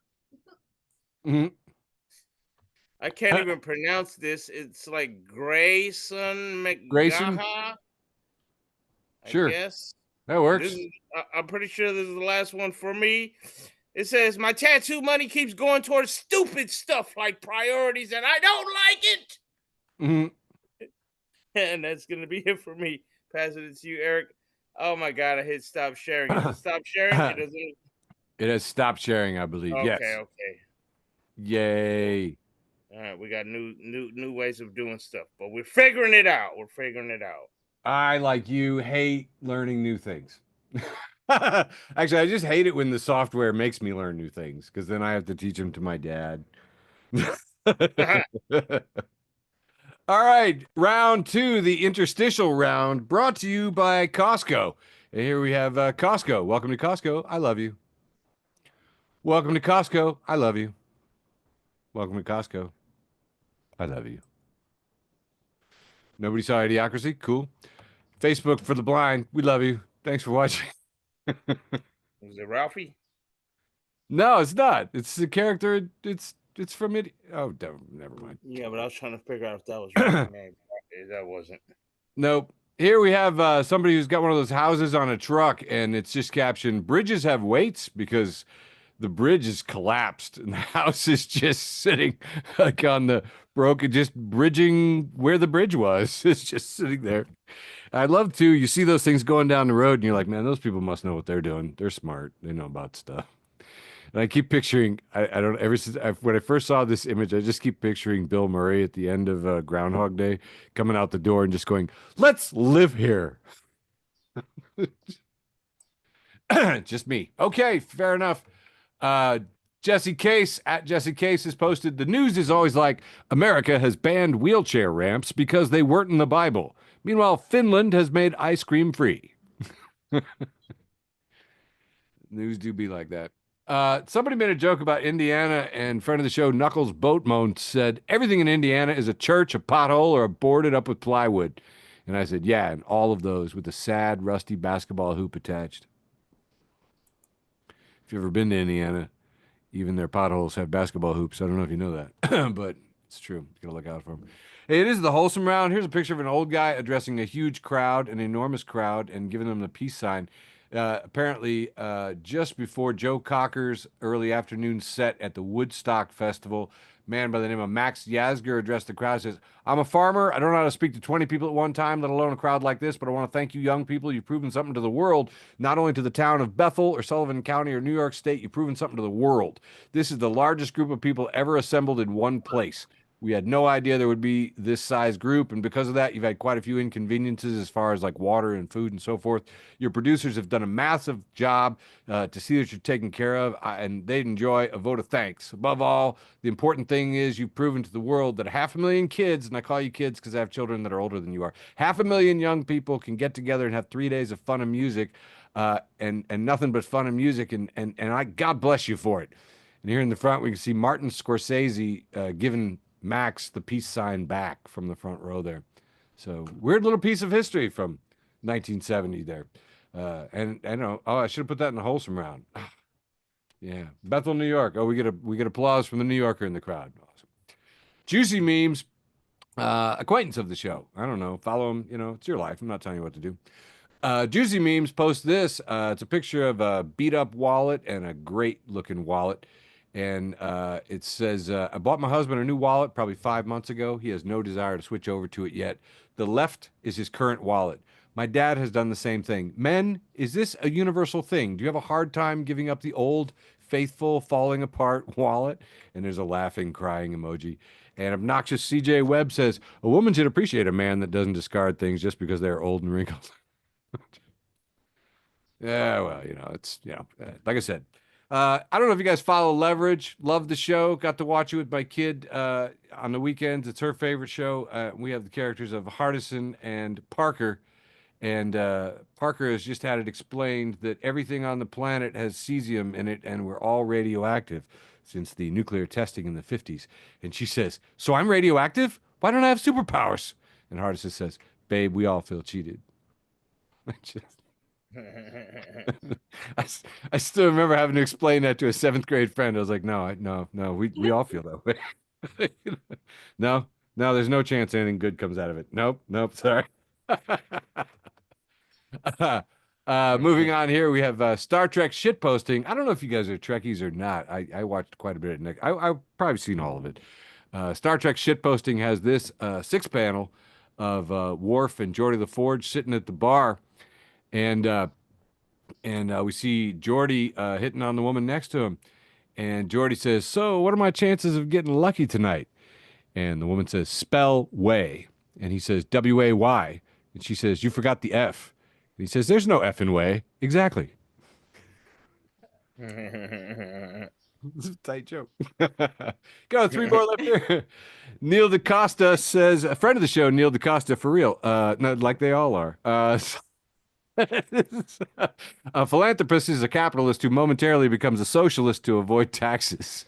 [SPEAKER 1] Mhm.
[SPEAKER 4] I can't even pronounce this. It's like Grayson
[SPEAKER 1] Grayson,
[SPEAKER 4] McGaha, I
[SPEAKER 1] sure,
[SPEAKER 4] guess.
[SPEAKER 1] that
[SPEAKER 4] This
[SPEAKER 1] works.
[SPEAKER 4] is. I'm pretty sure this is the last one for me. It says my tattoo money keeps going towards stupid stuff like priorities, and I don't like it.
[SPEAKER 1] Mhm.
[SPEAKER 4] And that's gonna be it for me. Passing it to you, Eric. Oh my god, I hit stop sharing. Is it stop sharing? It doesn't.
[SPEAKER 1] It has stopped sharing, I believe.
[SPEAKER 4] Okay,
[SPEAKER 1] Yes.
[SPEAKER 4] okay.
[SPEAKER 1] Yay.
[SPEAKER 4] All right, we got new ways of doing stuff, but we're figuring it out. We're figuring it out.
[SPEAKER 1] I, like you, hate learning new things. Actually, I just hate it when the software makes me learn new things because then I have to teach them to my dad. All right, round two, the interstitial round, brought to you by Costco. And here we have Costco. Welcome to Costco. I love you. Welcome to Costco. I love you. Welcome to Costco. I love you. Nobody saw Idiocracy? Cool. Facebook for the blind. We love you. Thanks for watching.
[SPEAKER 4] Is it Ralphie?
[SPEAKER 1] No, it's not. It's the character. It's from it. Oh, never mind.
[SPEAKER 4] Yeah, but I was trying to figure out if that was Ralphie. Maybe that wasn't.
[SPEAKER 1] Nope. Here we have somebody who's got one of those houses on a truck, and it's just captioned "Bridges have weights" because the bridge is collapsed and the house is just sitting like on the broken, just bridging where the bridge was. It's just sitting there. I love to. You see those things going down the road, and you're like, man, those people must know what they're doing. They're smart. They know about stuff. And I keep picturing, I don't, ever since when I first saw this image, I just keep picturing Bill Murray at the end of Groundhog Day coming out the door and just going, let's live here. Just me. Okay, fair enough. Uh, Jesse Case at Jesse Case has posted the news is always like America has banned wheelchair ramps because they weren't in the Bible. Meanwhile, Finland has made ice cream free. News do be like that. Somebody made a joke about Indiana, and friend of the show, Knuckles Boatmone, said everything in Indiana is a church, a pothole, or a boarded up with plywood. And I said, yeah, and all of those with a sad, rusty basketball hoop attached. If you've ever been to Indiana, even their potholes have basketball hoops. I don't know if you know that, but it's true. You gotta look out for them. Hey, it is the wholesome round. Here's a picture of an old guy addressing a huge crowd, an enormous crowd, and giving them the peace sign. Apparently, just before Joe Cocker's early afternoon set at the Woodstock Festival, a man by the name of Max Yasgur addressed the crowd. Says, "I'm a farmer. I don't know how to speak to 20 people at one time, let alone a crowd like this. But I want to thank you, young people. You've proven something to the world, not only to the town of Bethel or Sullivan County or New York State. You've proven something to the world. This is the largest group of people ever assembled in one place. We had no idea there would be this size group, and because of that, you've had quite a few inconveniences as far as like water and food and so forth. Your producers have done a massive job to see that you're taken care of, and they'd enjoy a vote of thanks. Above all, the important thing is you've proven to the world that 500,000 kids, and I call you kids because I have children that are older than you are, 500,000 young people can get together and have 3 days of fun and music, and nothing but fun and music, and I God bless you for it." And here in the front, we can see Martin Scorsese giving Max the peace sign back from the front row there. So weird little piece of history from 1970 there. And I know, oh, I should have put that in the wholesome round. Yeah, Bethel, New York. Oh, we get applause from the New Yorker in the crowd. Awesome. Juicy memes. Acquaintance of the show. I don't know. Follow him. You know, it's your life. I'm not telling you what to do. Juicy memes post this. It's a picture of a beat up wallet and a great looking wallet. And it says, I bought my husband a new wallet probably 5 months ago. He has no desire to switch over to it yet. The left is his current wallet. My dad has done the same thing. Men, is this a universal thing? Do you have a hard time giving up the old, faithful, falling apart wallet? And there's a laughing, crying emoji. And obnoxious CJ Webb says, a woman should appreciate a man that doesn't discard things just because they're old and wrinkled. Yeah, well, you know, it's, you know, like I said, I don't know if you guys follow Leverage. Love the show. Got to watch it with my kid on the weekends. It's her favorite show. We have the characters of Hardison and Parker, And Parker has just had it explained that everything on the planet has cesium in it, and we're all radioactive since the nuclear testing in the 50s. And she says, "So I'm radioactive? Why don't I have superpowers?" And Hardison says, "Babe, we all feel cheated." I still remember having to explain that to a seventh grade friend. I was like, "No, no, we all feel that way." No, no, there's no chance anything good comes out of it. Nope, nope, sorry. Moving on here, we have Star Trek shit posting. I don't know if you guys are Trekkies or not. I watched quite a bit of Nick. I've probably seen all of it. Star Trek shit posting has this six panel of Worf and Geordi LaForge sitting at the bar, and we see Geordi hitting on the woman next to him, and Geordi says, "So, what are my chances of getting lucky tonight?" And the woman says, "Spell way," and he says, "W-A-Y," and she says, "You forgot the F." And he says, "There's no F in way." Exactly. This is a tight joke. Go, three more left here. Neil DaCosta says, a friend of the show, Neil DaCosta, for real. No, like they all are. A philanthropist is a capitalist who momentarily becomes a socialist to avoid taxes.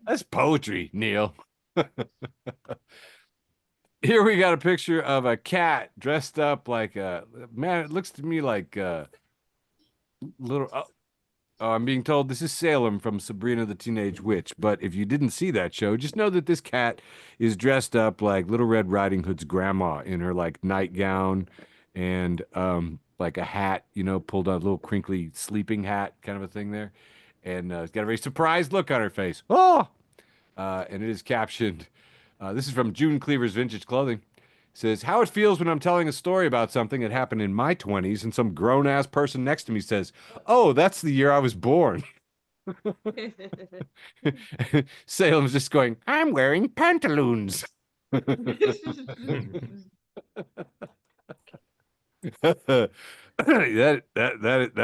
[SPEAKER 1] That's poetry, Neil. Here we got a picture of a cat dressed up like a man. It looks to me like a little. Oh, I'm being told this is Salem from Sabrina the Teenage Witch. But if you didn't see that show, just know that this cat is dressed up like Little Red Riding Hood's grandma in her like nightgown and like a hat, you know, pulled out a little crinkly sleeping hat kind of a thing there, and it's got a very surprised look on her face. Oh, and it is captioned. This is from June Cleaver's Vintage Clothing. It says, "How it feels when I'm telling a story about something that happened in my 20s and some grown ass person next to me says, 'Oh, that's the year I was born.'" Salem's just going, "I'm wearing pantaloons." That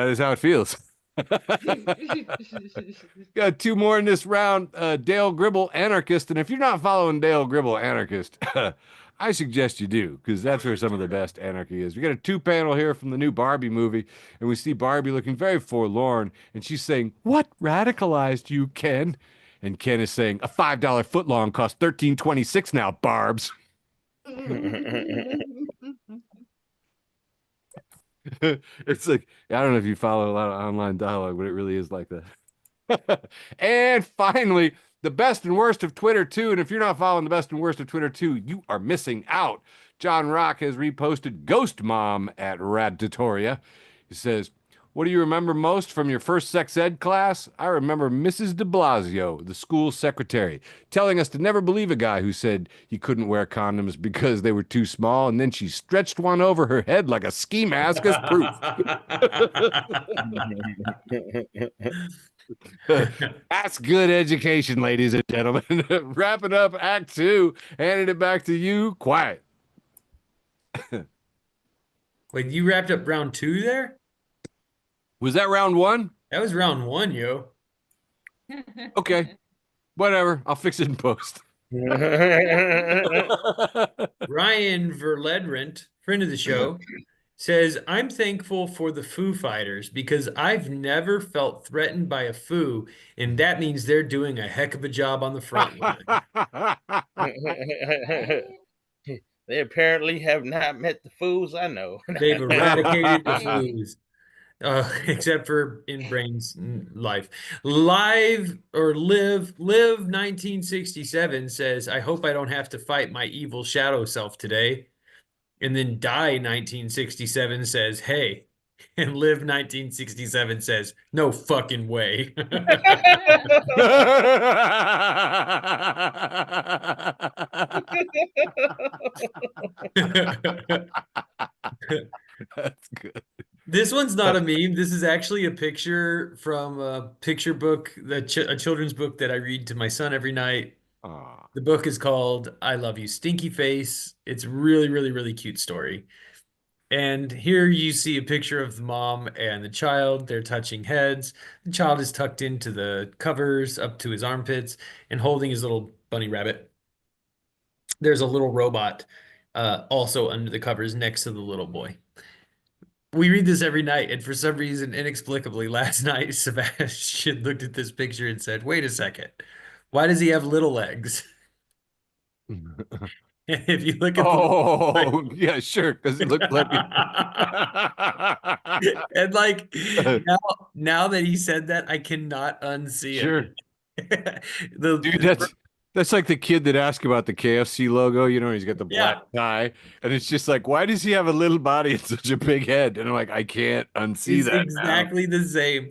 [SPEAKER 1] is how it feels. Got two more in this round. Dale Gribble, Anarchist. And if you're not following Dale Gribble, Anarchist, I suggest you do, because that's where some of the best anarchy is. We got a two-panel here from the new Barbie movie, and we see Barbie looking very forlorn, and she's saying, "What radicalized you, Ken?" And Ken is saying, "A $5 footlong costs $13.26 now, Barbs." It's like, I don't know if you follow a lot of online dialogue, but it really is like that. And finally, the best and worst of Twitter 2. And if you're not following the best and worst of Twitter 2, you are missing out. John Rock has reposted Ghost Mom at Radtatoria. He says, "What do you remember most from your first sex ed class? I remember Mrs. de Blasio, the school secretary, telling us to never believe a guy who said he couldn't wear condoms because they were too small, and then she stretched one over her head like a ski mask as proof." That's good education, ladies and gentlemen. Wrapping up Act 2, handing it back to you. Quiet.
[SPEAKER 2] Wait, you wrapped up round 2 there?
[SPEAKER 1] Was that round 1?
[SPEAKER 2] That was round 1, yo.
[SPEAKER 1] Okay. Whatever. I'll fix it in post.
[SPEAKER 2] Ryan Verledrent, friend of the show, says, "I'm thankful for the Foo Fighters because I've never felt threatened by a Foo, and that means they're doing a heck of a job on the front line."
[SPEAKER 4] They apparently have not met the fools I know.
[SPEAKER 2] They've eradicated the Foos. Except for in Brane's life. Live 1967 says, "I hope I don't have to fight my evil shadow self today." And then Die 1967 says, "Hey." And Live 1967 says, "No fucking way."
[SPEAKER 1] That's good.
[SPEAKER 2] This one's not a meme. This is actually a picture from a picture book, a children's book that I read to my son every night.
[SPEAKER 1] Aw.
[SPEAKER 2] The book is called I Love You, Stinky Face. It's really, really, really cute story. And here you see a picture of the mom and the child. They're touching heads. The child is tucked into the covers up to his armpits and holding his little bunny rabbit. There's a little robot also under the covers next to the little boy. We read this every night, and for some reason, inexplicably, last night Sebastian looked at this picture and said, "Wait a second, why does he have little legs?" If you look at the
[SPEAKER 1] Oh, yeah, sure, because it looks like it.
[SPEAKER 2] and like now that he said that, I cannot unsee
[SPEAKER 1] Sure.
[SPEAKER 2] it.
[SPEAKER 1] Dude, that's like the kid that asked about the KFC logo, he's got the black
[SPEAKER 2] Yeah.
[SPEAKER 1] tie, and it's just like, why does he have a little body and such a big head? And I'm like, I can't unsee
[SPEAKER 2] It's
[SPEAKER 1] that now.
[SPEAKER 2] exactly the same.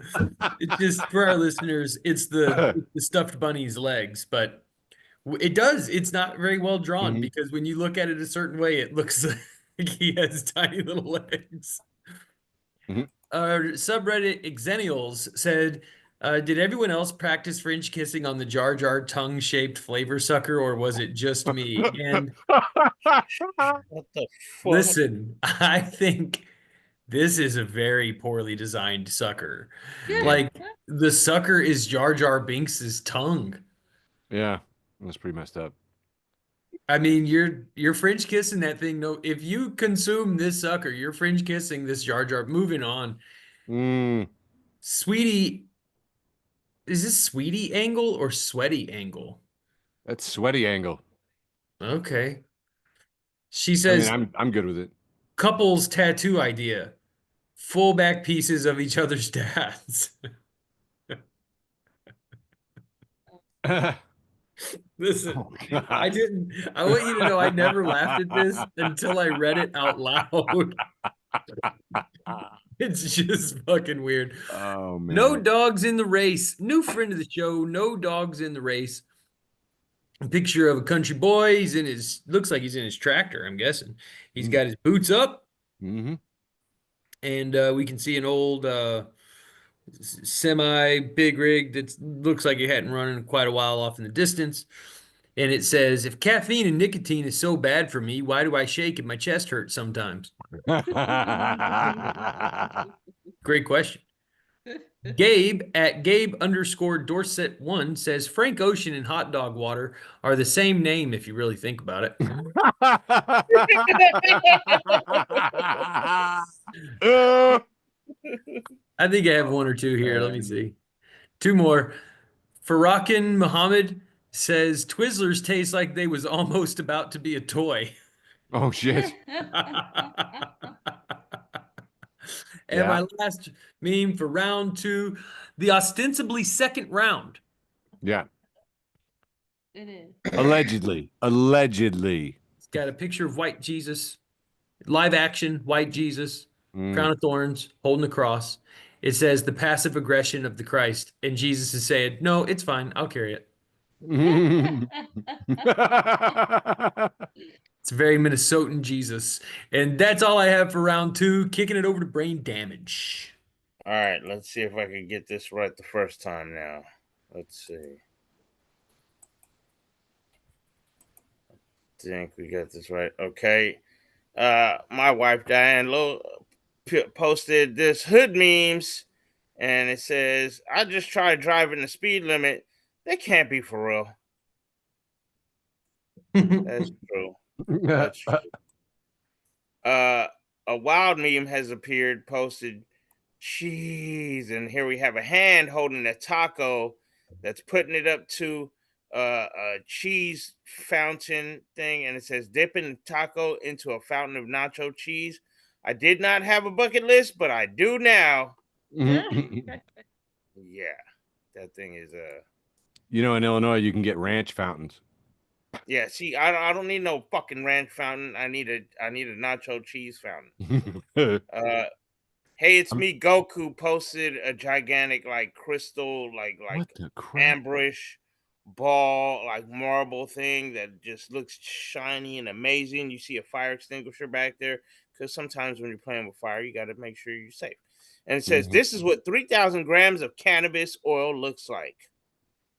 [SPEAKER 2] It's just for our listeners, it's the stuffed bunny's legs, but it does. It's not very well drawn
[SPEAKER 1] Mhm.
[SPEAKER 2] because when you look at it a certain way, it looks like he has tiny little legs.
[SPEAKER 1] Mhm.
[SPEAKER 2] Our subreddit Xennials said, did everyone else practice French kissing on the Jar Jar tongue-shaped flavor sucker, or was it just me? And
[SPEAKER 4] What the fuck?
[SPEAKER 2] listen, I think this is a very poorly designed sucker. Like the sucker is Jar Jar Binks's tongue.
[SPEAKER 1] Yeah, that's pretty messed up.
[SPEAKER 2] I mean, you're French kissing that thing. No, if you consume this sucker, you're French kissing this Jar Jar. Moving on.
[SPEAKER 1] Mm,
[SPEAKER 2] Sweetie, is this Sweetie Angle or Sweaty Angle?
[SPEAKER 1] that's sweaty angle.
[SPEAKER 2] Okay. She
[SPEAKER 1] I mean,
[SPEAKER 2] says
[SPEAKER 1] I'm good with it.
[SPEAKER 2] couples tattoo idea. Full back pieces of each other's dads. Listen,
[SPEAKER 1] Oh,
[SPEAKER 2] I
[SPEAKER 1] God.
[SPEAKER 2] didn't. I want you to know I never laughed at this until I read it out loud. It's just fucking weird.
[SPEAKER 1] Oh
[SPEAKER 2] No
[SPEAKER 1] man.
[SPEAKER 2] dogs in the race. New friend of the show. No dogs in the race. A picture of a country boy. He's in his. Looks like he's in his tractor. I'm guessing. He's got his boots up,
[SPEAKER 1] Mm-hmm.
[SPEAKER 2] and we can see an old semi big rig that looks like it hadn't run in quite a while off in the distance. And it says, if caffeine and nicotine is so bad for me, why do I shake and my chest hurts sometimes? Great question. Gabe at Gabe_Dorset1 says Frank Ocean and Hot Dog Water are the same name if you really think about it. I think I have one or two here. Let me see. Two more. Farrakin Muhammad says Twizzlers taste like they was almost about to be a toy.
[SPEAKER 1] Oh shit.
[SPEAKER 2] And
[SPEAKER 1] Yeah.
[SPEAKER 2] my last meme for round two, the ostensibly second round.
[SPEAKER 1] Yeah.
[SPEAKER 5] It is.
[SPEAKER 1] Allegedly. Allegedly.
[SPEAKER 2] It's got a picture of white Jesus, live action white Jesus,
[SPEAKER 1] Mm.
[SPEAKER 2] crown of thorns, holding a cross. It says the passive aggression of the Christ, and Jesus is saying, "No, it's fine. I'll carry it." It's very Minnesotan Jesus. And that's all I have for round two. Kicking it over to Brain Damage.
[SPEAKER 4] All right, let's see if I can get this right the first time now. Let's see. I think we got this right. Okay. My wife Diane Lowe posted this hood memes, and it says, "I just tried driving the speed limit. They can't be for real." That's true. That's true. A wild meme has appeared, posted, cheese, and here we have a hand holding a taco that's putting it up to a cheese fountain thing, and it says dipping the taco into a fountain of nacho cheese. I did not have a bucket list, but I do now. Yeah, that thing is
[SPEAKER 1] In Illinois, you can get ranch fountains.
[SPEAKER 4] yeah. See, I don't need no fucking ranch fountain. I need a nacho cheese fountain. Hey, it's me, Goku. Posted a gigantic like crystal, like
[SPEAKER 1] What the crap?
[SPEAKER 4] ambrish ball, like marble thing that just looks shiny and amazing. You see a fire extinguisher back there because sometimes when you're playing with fire, you got to make sure you're safe. And it says, "This is what 3,000 grams of cannabis oil looks like,"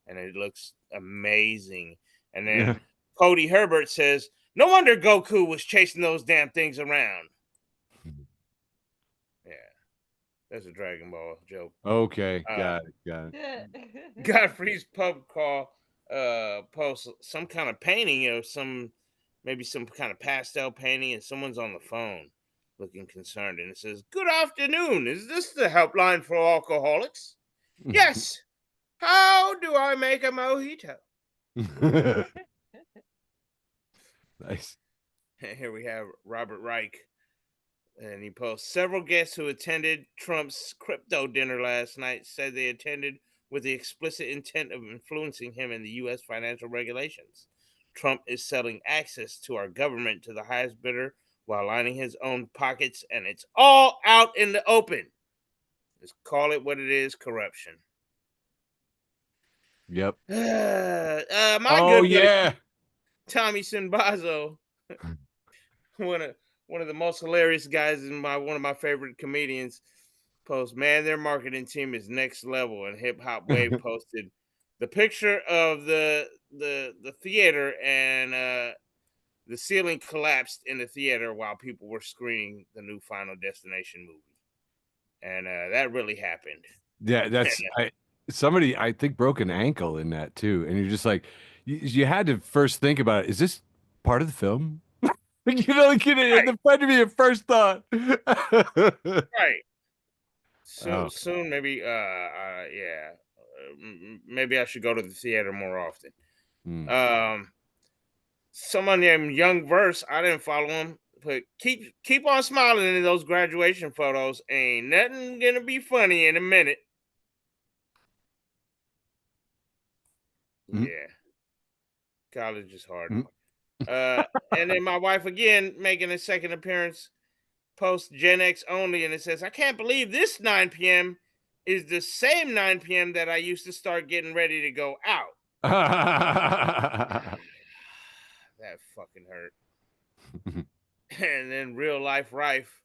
[SPEAKER 4] and it looks amazing. And then Cody Herbert says, "No wonder Goku was chasing those damn things around." Yeah. That's a Dragon Ball joke.
[SPEAKER 1] Okay, got it.
[SPEAKER 4] Godfrey's pub call posts some kind of painting of some maybe some kind of pastel painting, and someone's on the phone looking concerned. And it says, "Good afternoon. Is this the helpline for alcoholics?" "Yes. How do I make a mojito?"
[SPEAKER 1] Nice.
[SPEAKER 4] Here we have Robert Reich. And he posts, "Several guests who attended Trump's crypto dinner last night said they attended with the explicit intent of influencing him in the U.S. financial regulations. Trump is selling access to our government to the highest bidder while lining his own pockets, and it's all out in the open. Just call it what it is, corruption."
[SPEAKER 1] Yep.
[SPEAKER 4] My
[SPEAKER 1] Oh
[SPEAKER 4] good buddy
[SPEAKER 1] yeah.
[SPEAKER 4] Tommy Sinbazo, one of the most hilarious guys in one of my favorite comedians, post, "Man, their marketing team is next level." And Hip Hop Wave posted the picture of the theater, and the ceiling collapsed in the theater while people were screening the new Final Destination movie, and that really happened.
[SPEAKER 1] Yeah, that's somebody I think broke an ankle in that too, and you're just like, you had to first think about it. Is this part of the film? You know, like
[SPEAKER 4] Right.
[SPEAKER 1] the friend to be a first thought.
[SPEAKER 4] Right.
[SPEAKER 1] Oh,
[SPEAKER 4] Soon, maybe. Yeah. Maybe I should go to the theater more often.
[SPEAKER 1] hmm.
[SPEAKER 4] Someone named Young Verse, I didn't follow him, but keep on smiling in those graduation photos. Ain't nothing gonna be funny in a minute.
[SPEAKER 1] Mm.
[SPEAKER 4] Yeah, college is hard.
[SPEAKER 1] Mm.
[SPEAKER 4] And then my wife again making a second appearance, post Gen X only, and it says, "I can't believe this 9 p.m. is the same 9 p.m. that I used to start getting ready to go out." That fucking hurt. And then Real Life Rife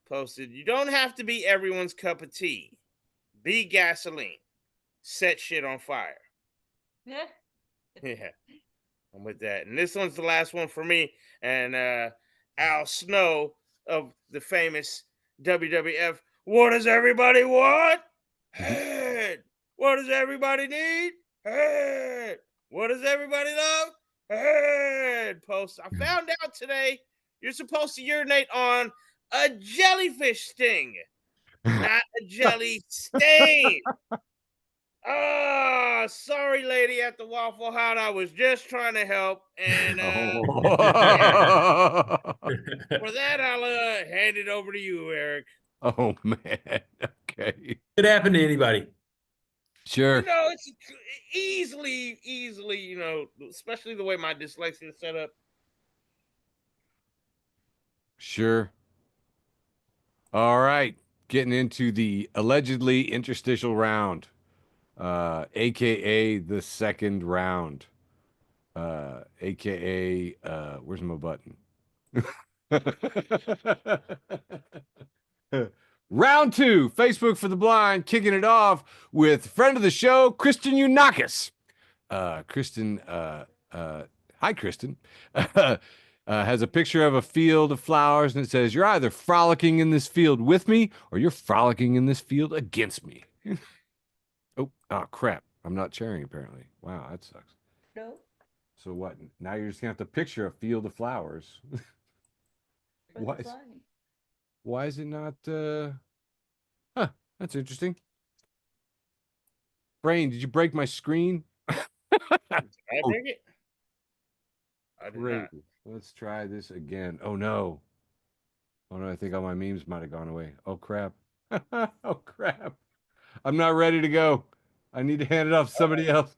[SPEAKER 4] posted, "You don't have to be everyone's cup of tea. Be gasoline. Set shit on fire."
[SPEAKER 5] Yeah.
[SPEAKER 4] Yeah, I'm with that. And this one's the last one for me. And Al Snow of the famous WWF, "What does everybody want? Head. What does everybody need? Head. What does everybody love? Head." Post, "I found out today you're supposed to urinate on a jellyfish sting, not a jelly stain. Ah, sorry, lady at the Waffle House. I was just trying to help." And yeah, for that, I'll hand it over to you, Eric.
[SPEAKER 1] Oh man. Okay.
[SPEAKER 2] Could happen to anybody.
[SPEAKER 1] Sure.
[SPEAKER 4] It's easily, especially the way my dyslexia is set up.
[SPEAKER 1] Sure. All right. Getting into the allegedly interstitial round, aka the second round, aka where's my button? Round two, Facebook for the Blind, kicking it off with friend of the show, Kristen Unakis. Kristen, hi, Kristen, has a picture of a field of flowers, and it says, "You're either frolicking in this field with me, or you're frolicking in this field against me." Oh, crap. I'm not sharing, apparently. Wow, that sucks.
[SPEAKER 5] No.
[SPEAKER 1] So what? Now you're just going to have to picture a field of flowers.
[SPEAKER 5] But
[SPEAKER 1] Why why is it not, huh, that's interesting. Brane, did you break my screen?
[SPEAKER 4] Did I break it? I did
[SPEAKER 1] Great.
[SPEAKER 4] not.
[SPEAKER 1] Let's try this again. Oh no. Oh no, I think all my memes might have gone away. Oh crap. Oh crap. I'm not ready to go. I need to hand it off to somebody else.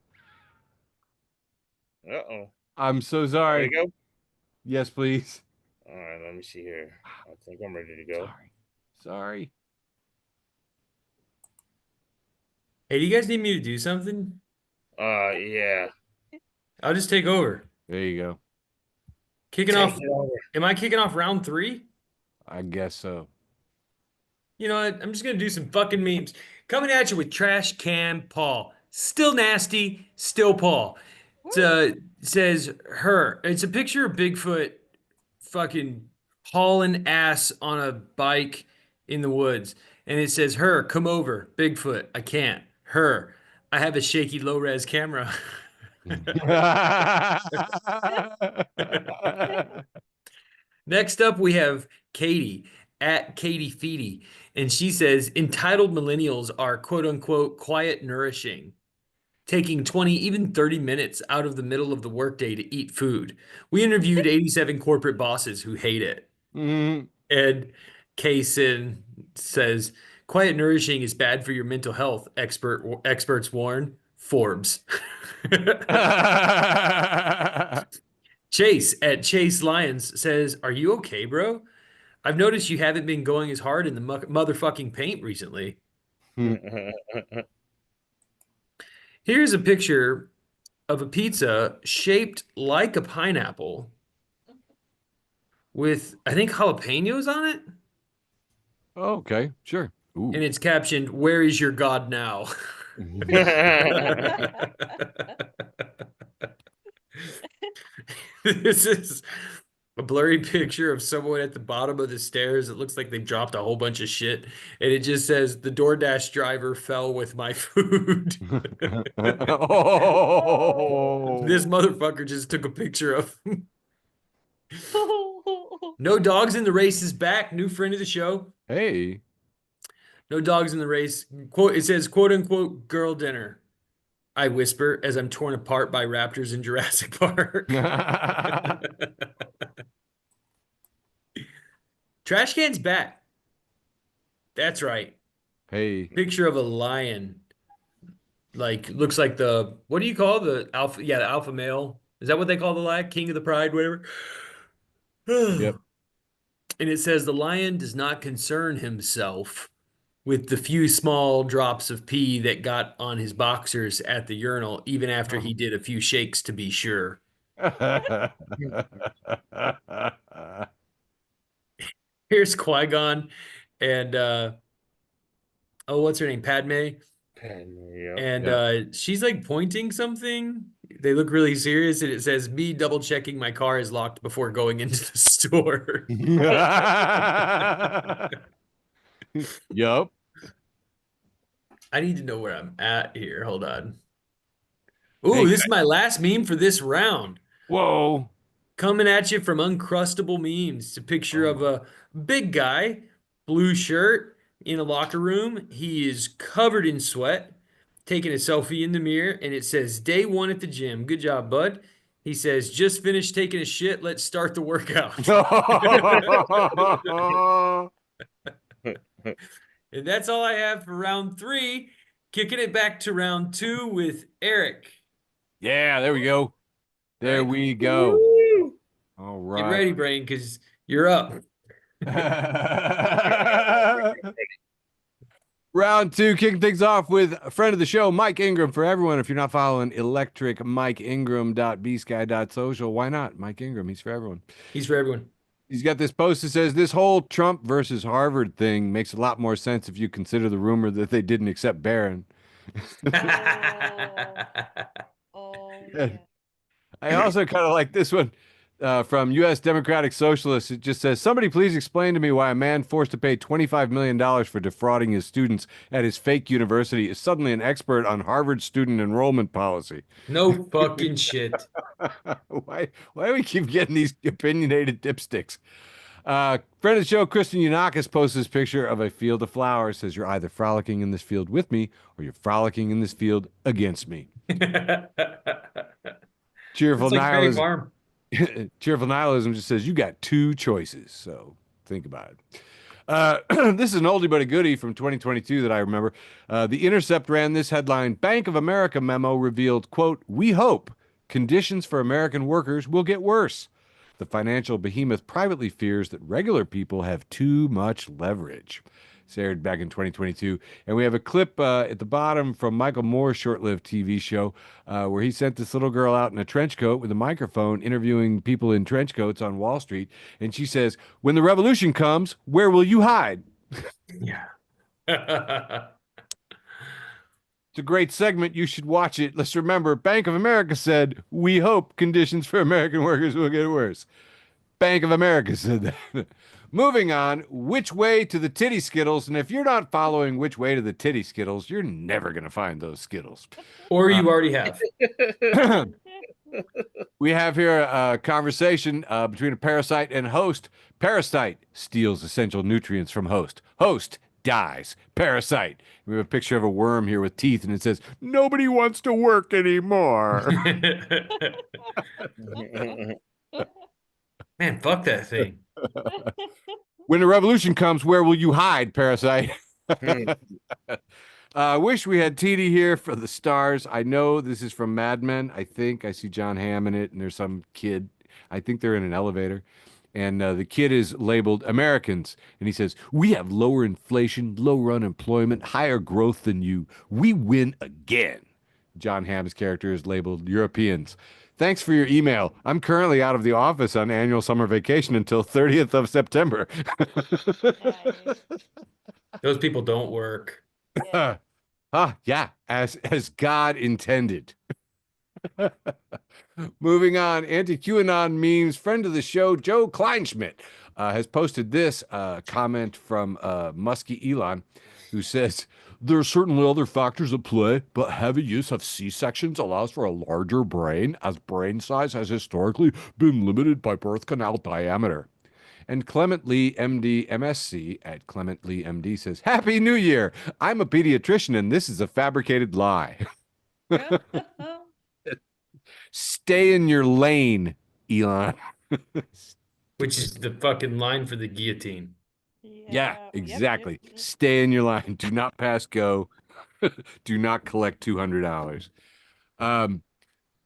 [SPEAKER 4] Uh-oh.
[SPEAKER 1] I'm so
[SPEAKER 4] Ready
[SPEAKER 1] sorry.
[SPEAKER 4] to go?
[SPEAKER 1] Yes, please.
[SPEAKER 4] All right, let me see here. I think I'm ready to go.
[SPEAKER 1] Sorry.
[SPEAKER 2] Hey, do you guys need me to do something?
[SPEAKER 4] Yeah.
[SPEAKER 2] I'll just take over.
[SPEAKER 1] There you go.
[SPEAKER 2] Kicking
[SPEAKER 4] Take
[SPEAKER 2] off.
[SPEAKER 4] it over.
[SPEAKER 2] Am I kicking off round 3?
[SPEAKER 1] I guess so.
[SPEAKER 2] You know what? I'm just gonna do some fucking memes. Coming at you with Trash Can Paul. Still nasty, still Paul. It says her. It's a picture of Bigfoot fucking hauling ass on a bike in the woods. And it says, "Her, come over. Bigfoot, I can't. Her, I have a shaky low res camera." Next up, we have Katie at Katie Feedy, and she says entitled millennials are quote unquote quiet nourishing, taking 20, even 30 minutes out of the middle of the workday to eat food. We interviewed 87 corporate bosses who hate it.
[SPEAKER 1] Mm.
[SPEAKER 2] And Kaysen says, quiet nourishing is bad for your mental health, experts warn. Forbes. Chase at Chase Lyons says, are you okay, bro? I've noticed you haven't been going as hard in the motherfucking paint recently. Here's a picture of a pizza shaped like a pineapple with, I think, jalapenos on it.
[SPEAKER 1] Oh, okay, sure. Ooh.
[SPEAKER 2] And it's captioned, where is your God now? This is a blurry picture of someone at the bottom of the stairs. It looks like they dropped a whole bunch of shit. And it just says, the DoorDash driver fell with my food.
[SPEAKER 1] Oh.
[SPEAKER 2] This motherfucker just took a picture of No Dogs in the Race is back. New friend of the show.
[SPEAKER 1] Hey.
[SPEAKER 2] No Dogs in the Race. Quote, it says, quote unquote, girl dinner. I whisper as I'm torn apart by raptors in Jurassic Park. Trash can's back. That's right.
[SPEAKER 1] Hey.
[SPEAKER 2] Picture of a lion. Like, looks like the, what do you call the alpha? Yeah, the alpha male. Is that what they call the lion? King of the pride, whatever.
[SPEAKER 1] Yep.
[SPEAKER 2] And it says the lion does not concern himself with the few small drops of pee that got on his boxers at the urinal, even after he did a few shakes to be sure. Here's Qui-Gon and what's her name? Padme.
[SPEAKER 4] Yep.
[SPEAKER 2] And she's like pointing something. They look really serious, and it says, me double checking my car is locked before going into the store.
[SPEAKER 1] Yup.
[SPEAKER 2] I need to know where I'm at here. Hold on. Ooh, this is my last meme for this round.
[SPEAKER 1] Whoa.
[SPEAKER 2] Coming at you from Uncrustable Memes. It's a picture of a big guy, blue shirt, in a locker room. He is covered in sweat, taking a selfie in the mirror, and it says, day one at the gym. Good job, bud. He says, just finished taking a shit. Let's start the workout. And that's all I have for round 3. Kicking it back to round 2 with Eric.
[SPEAKER 1] Yeah, there we go. There we go. All right.
[SPEAKER 2] Get ready, Brane, because you're up.
[SPEAKER 1] Round 2, kicking things off with a friend of the show, Mike Ingram. For everyone, if you're not following electricmikeingram.bsky.social, why not? Mike Ingram, he's for everyone.
[SPEAKER 2] He's for everyone.
[SPEAKER 1] He's got this post that says, this whole Trump versus Harvard thing makes a lot more sense if you consider the rumor that they didn't accept Barron.
[SPEAKER 5] Oh, yeah.
[SPEAKER 1] I also kind of like this one from U.S. Democratic Socialists. It just says, somebody please explain to me why a man forced to pay $25 million for defrauding his students at his fake university is suddenly an expert on Harvard student enrollment policy.
[SPEAKER 2] No fucking shit.
[SPEAKER 1] Why do we keep getting these opinionated dipsticks? Friend of the show, Kristen Yanakis, posts this picture of a field of flowers. Says, you're either frolicking in this field with me or you're frolicking in this field against me. Cheerful
[SPEAKER 2] It's like Ferry
[SPEAKER 1] nihilism.
[SPEAKER 2] Farm.
[SPEAKER 1] Cheerful nihilism just says you got 2 choices. So think about it. This is an oldie but a goodie from 2022 that I remember. The Intercept ran this headline: Bank of America memo revealed, quote, we hope conditions for American workers will get worse. The financial behemoth privately fears that regular people have too much leverage. It's aired back in 2022. And we have a clip at the bottom from Michael Moore's short-lived TV show where he sent this little girl out in a trench coat with a microphone interviewing people in trench coats on Wall Street. And she says, when the revolution comes, where will you hide?
[SPEAKER 2] Yeah.
[SPEAKER 1] It's a great segment. You should watch it. Let's remember, Bank of America said, we hope conditions for American workers will get worse. Bank of America said that. Moving on, which way to the titty Skittles? And if you're not following which way to the titty Skittles, you're never going to find those Skittles.
[SPEAKER 2] Or you already have.
[SPEAKER 1] We have here a conversation between a parasite and host. Parasite steals essential nutrients from host. Host dies. Parasite. We have a picture of a worm here with teeth, and it says, "Nobody wants to work anymore."
[SPEAKER 2] Man, fuck that thing.
[SPEAKER 1] When the revolution comes, where will you hide, Parasite? I wish we had TD here for the stars. I know this is from Mad Men. I think I see John Hamm in it, and there's some kid. I think they're in an elevator. And the kid is labeled Americans. And he says, "We have lower inflation, lower unemployment, higher growth than you. We win again." John Hamm's character is labeled Europeans. Thanks for your email. I'm currently out of the office on annual summer vacation until 30th of September.
[SPEAKER 2] Those people don't work.
[SPEAKER 5] Yeah.
[SPEAKER 1] Yeah, as God intended. Moving on, anti-QAnon memes. Friend of the show, Joe Kleinschmidt, has posted this comment from Muskie Elon, who says, "There are certainly other factors at play, but heavy use of C-sections allows for a larger brain, as brain size has historically been limited by birth canal diameter." And Clement Lee, MD, MSc at Clement Lee, MD says, "Happy New Year. I'm a pediatrician and this is a fabricated lie." Stay in your lane, Elon.
[SPEAKER 2] Which is the fucking line for the guillotine.
[SPEAKER 1] Yeah,
[SPEAKER 5] Yep,
[SPEAKER 1] exactly.
[SPEAKER 5] yep.
[SPEAKER 1] Stay in your line. Do not pass go. Do not collect $200. One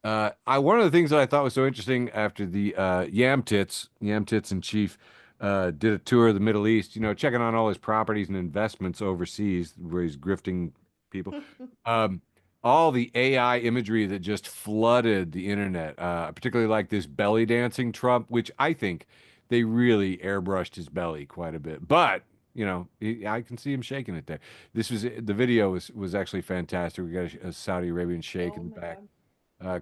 [SPEAKER 1] of the things that I thought was so interesting after the Yam Tits in Chief did a tour of the Middle East, checking on all his properties and investments overseas where he's grifting people. All the AI imagery that just flooded the internet, particularly like this belly dancing Trump, which I think they really airbrushed his belly quite a bit. But, I can see him shaking it there. The video was actually fantastic. We got a Saudi Arabian sheikh
[SPEAKER 5] Oh
[SPEAKER 1] in the
[SPEAKER 5] my
[SPEAKER 1] back.
[SPEAKER 5] God.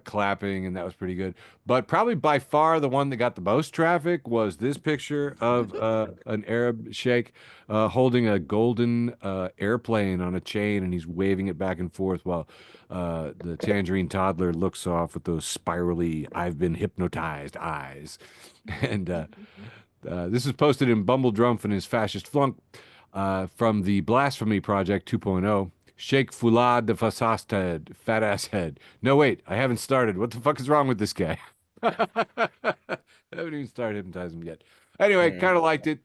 [SPEAKER 1] Clapping, and that was pretty good. But probably by far the one that got the most traffic was this picture of an Arab sheikh holding a golden airplane on a chain, and he's waving it back and forth while the tangerine toddler looks off with those spirally, "I've been hypnotized" eyes. And this is posted in Bumbledrumpf and his fascist flunk from the Blasphemy Project 2.0. Sheikh Fulad the Fasasted, fat ass head. No, wait, I haven't started. What the fuck is wrong with this guy? I haven't even started hypnotizing him yet. Anyway, kind of liked it.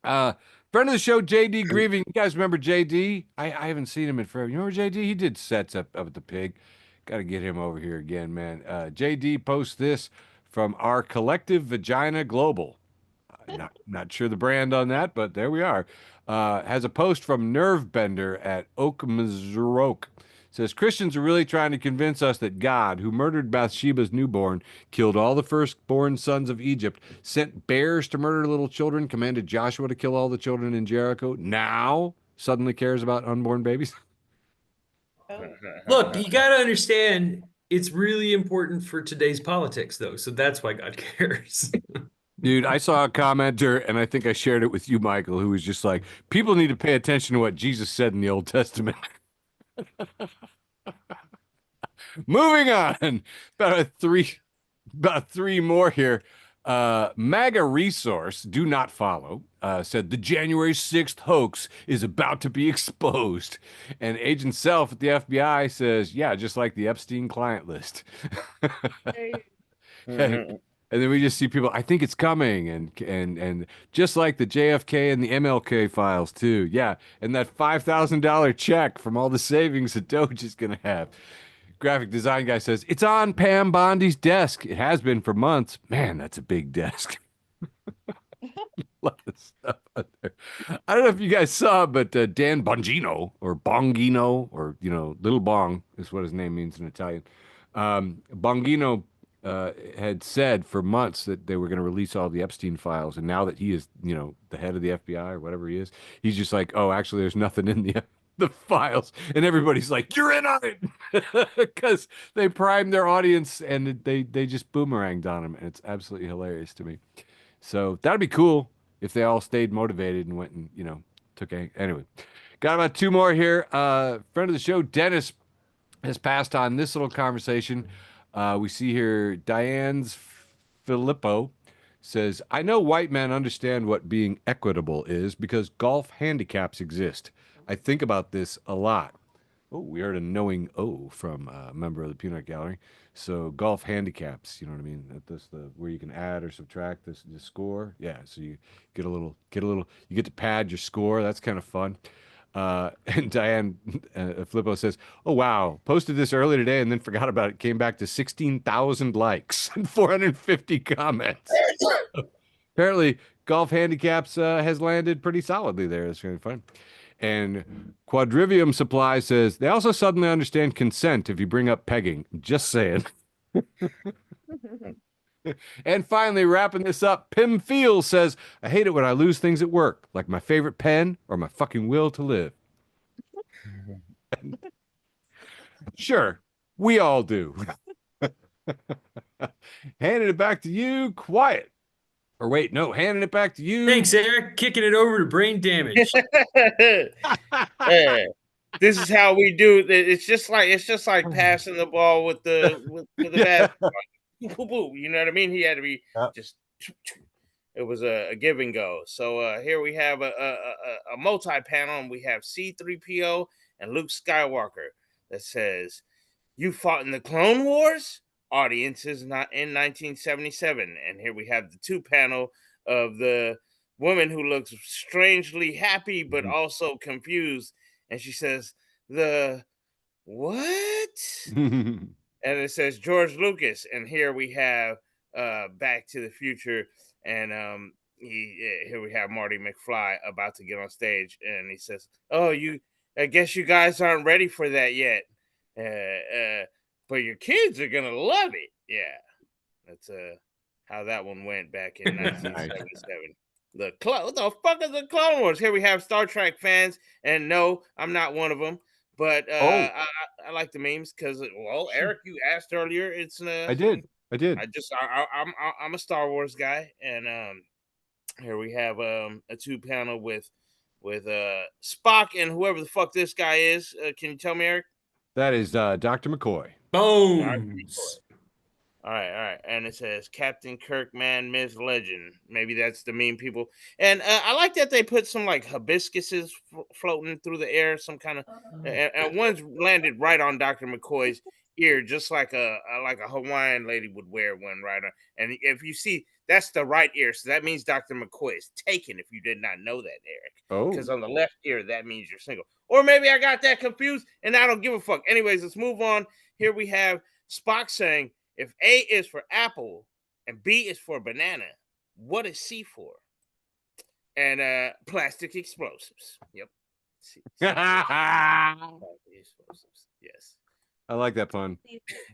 [SPEAKER 1] Friend of the show, JD Grieving. You guys remember JD? I haven't seen him in forever. You remember JD? He did sets up at the Pig. Got to get him over here again, man. JD posts this from our collective Vagina Global. Not sure the brand on that, but there we are. Has a post from Nervebender at Oak. Says, "Christians are really trying to convince us that God, who murdered Bathsheba's newborn, killed all the firstborn sons of Egypt, sent bears to murder little children, commanded Joshua to kill all the children in Jericho, now suddenly cares about unborn babies."
[SPEAKER 5] Oh,
[SPEAKER 2] Look, you got to understand, it's really important for today's politics, though. So that's why God cares.
[SPEAKER 1] Dude, I saw a commenter, and I think I shared it with you, Michael, who was just like, "People need to pay attention to what Jesus said in the Old Testament." Moving on, about three more here. MAGA Resource, do not follow, said the January 6th hoax is about to be exposed. And Agent Self at the FBI says, yeah, just like the Epstein client list. And then we just see people, I think it's coming, and just like the JFK and the MLK files too. Yeah, and that $5,000 check from all the savings that Doge is gonna have. Graphic design guy says, it's on Pam Bondi's desk. It has been for months. Man, that's a big desk. A lot of stuff out there. I don't know if you guys saw, but Dan Bongino, or Bongino, or, Little Bong is what his name means in Italian. Bongino had said for months that they were going to release all the Epstein files. And now that he is, the head of the FBI or whatever he is, he's just like, oh, actually, there's nothing in the files. And everybody's like, you're in on it, because they primed their audience and they just boomeranged on him. And it's absolutely hilarious to me. So that'd be cool. if they all stayed motivated and went and, took a, anyway. Got about two more here. Friend of the show, Dennis, has passed on this little conversation. We see here Diane's Filippo says, I know white men understand what being equitable is because golf handicaps exist. I think about this a lot. Oh, we heard a knowing O from a member of the Peanut Gallery. So golf handicaps, you know what I mean? That's the where you can add or subtract the score. Yeah, so you you get to pad your score. That's kind of fun. And Diane Flippo says, "Oh wow, posted this early today and then forgot about it. Came back to 16,000 likes and 450 comments. Apparently, golf handicaps has landed pretty solidly there. It's really fun." And Quadrivium Supply says they also suddenly understand consent if you bring up pegging. Just saying. And finally, wrapping this up, Pim Fields says, I hate it when I lose things at work, like my favorite pen or my fucking will to live. Sure, we all do. Handing it back to you, quiet. Or wait, no, handing it back to you.
[SPEAKER 2] Thanks, Eric. Kicking it over to brain damage.
[SPEAKER 4] Yeah. This is how we do. It's just like passing the ball with the basketball. You know what I mean? He had to be just. It was a give and go. So here we have a multi-panel, and we have C-3PO and Luke Skywalker that says, "You fought in the Clone Wars." Audiences not in 1977, and here we have the two panel of the woman who looks strangely happy but also confused, and she says, "The what?" And it says George Lucas, and here we have Back to the Future, and here we have Marty McFly about to get on stage, and he says, "Oh, I guess you guys aren't ready for that yet. But your kids are gonna love it." Yeah, that's how that one went back in 1977. What the fuck is the Clone Wars? Here we have Star Trek fans, and no, I'm not one of them, but I like the memes because, well, Eric, you asked earlier. It's
[SPEAKER 1] I did.
[SPEAKER 4] I'm a Star Wars guy, and here we have a two panel with Spock and whoever the fuck this guy is. Can you tell me, Eric?
[SPEAKER 1] That is Dr. McCoy.
[SPEAKER 2] Bones.
[SPEAKER 4] All right. And it says Captain Kirk, man, Ms. Legend. Maybe that's the meme people. And I like that they put some like hibiscuses floating through the air, some kind of, and one's landed right on Dr. McCoy's ear, just like a Hawaiian lady would wear one right on. And if you see, that's the right ear, so that means Dr. McCoy is taken. If you did not know that, Eric, because on the left ear that means you're single. Or maybe I got that confused and I don't give a fuck. Anyways, let's move on. Here we have Spock saying, if A is for apple and B is for banana, what is C for? And plastic explosives. Yep. Explosives. Yes.
[SPEAKER 1] I like that pun.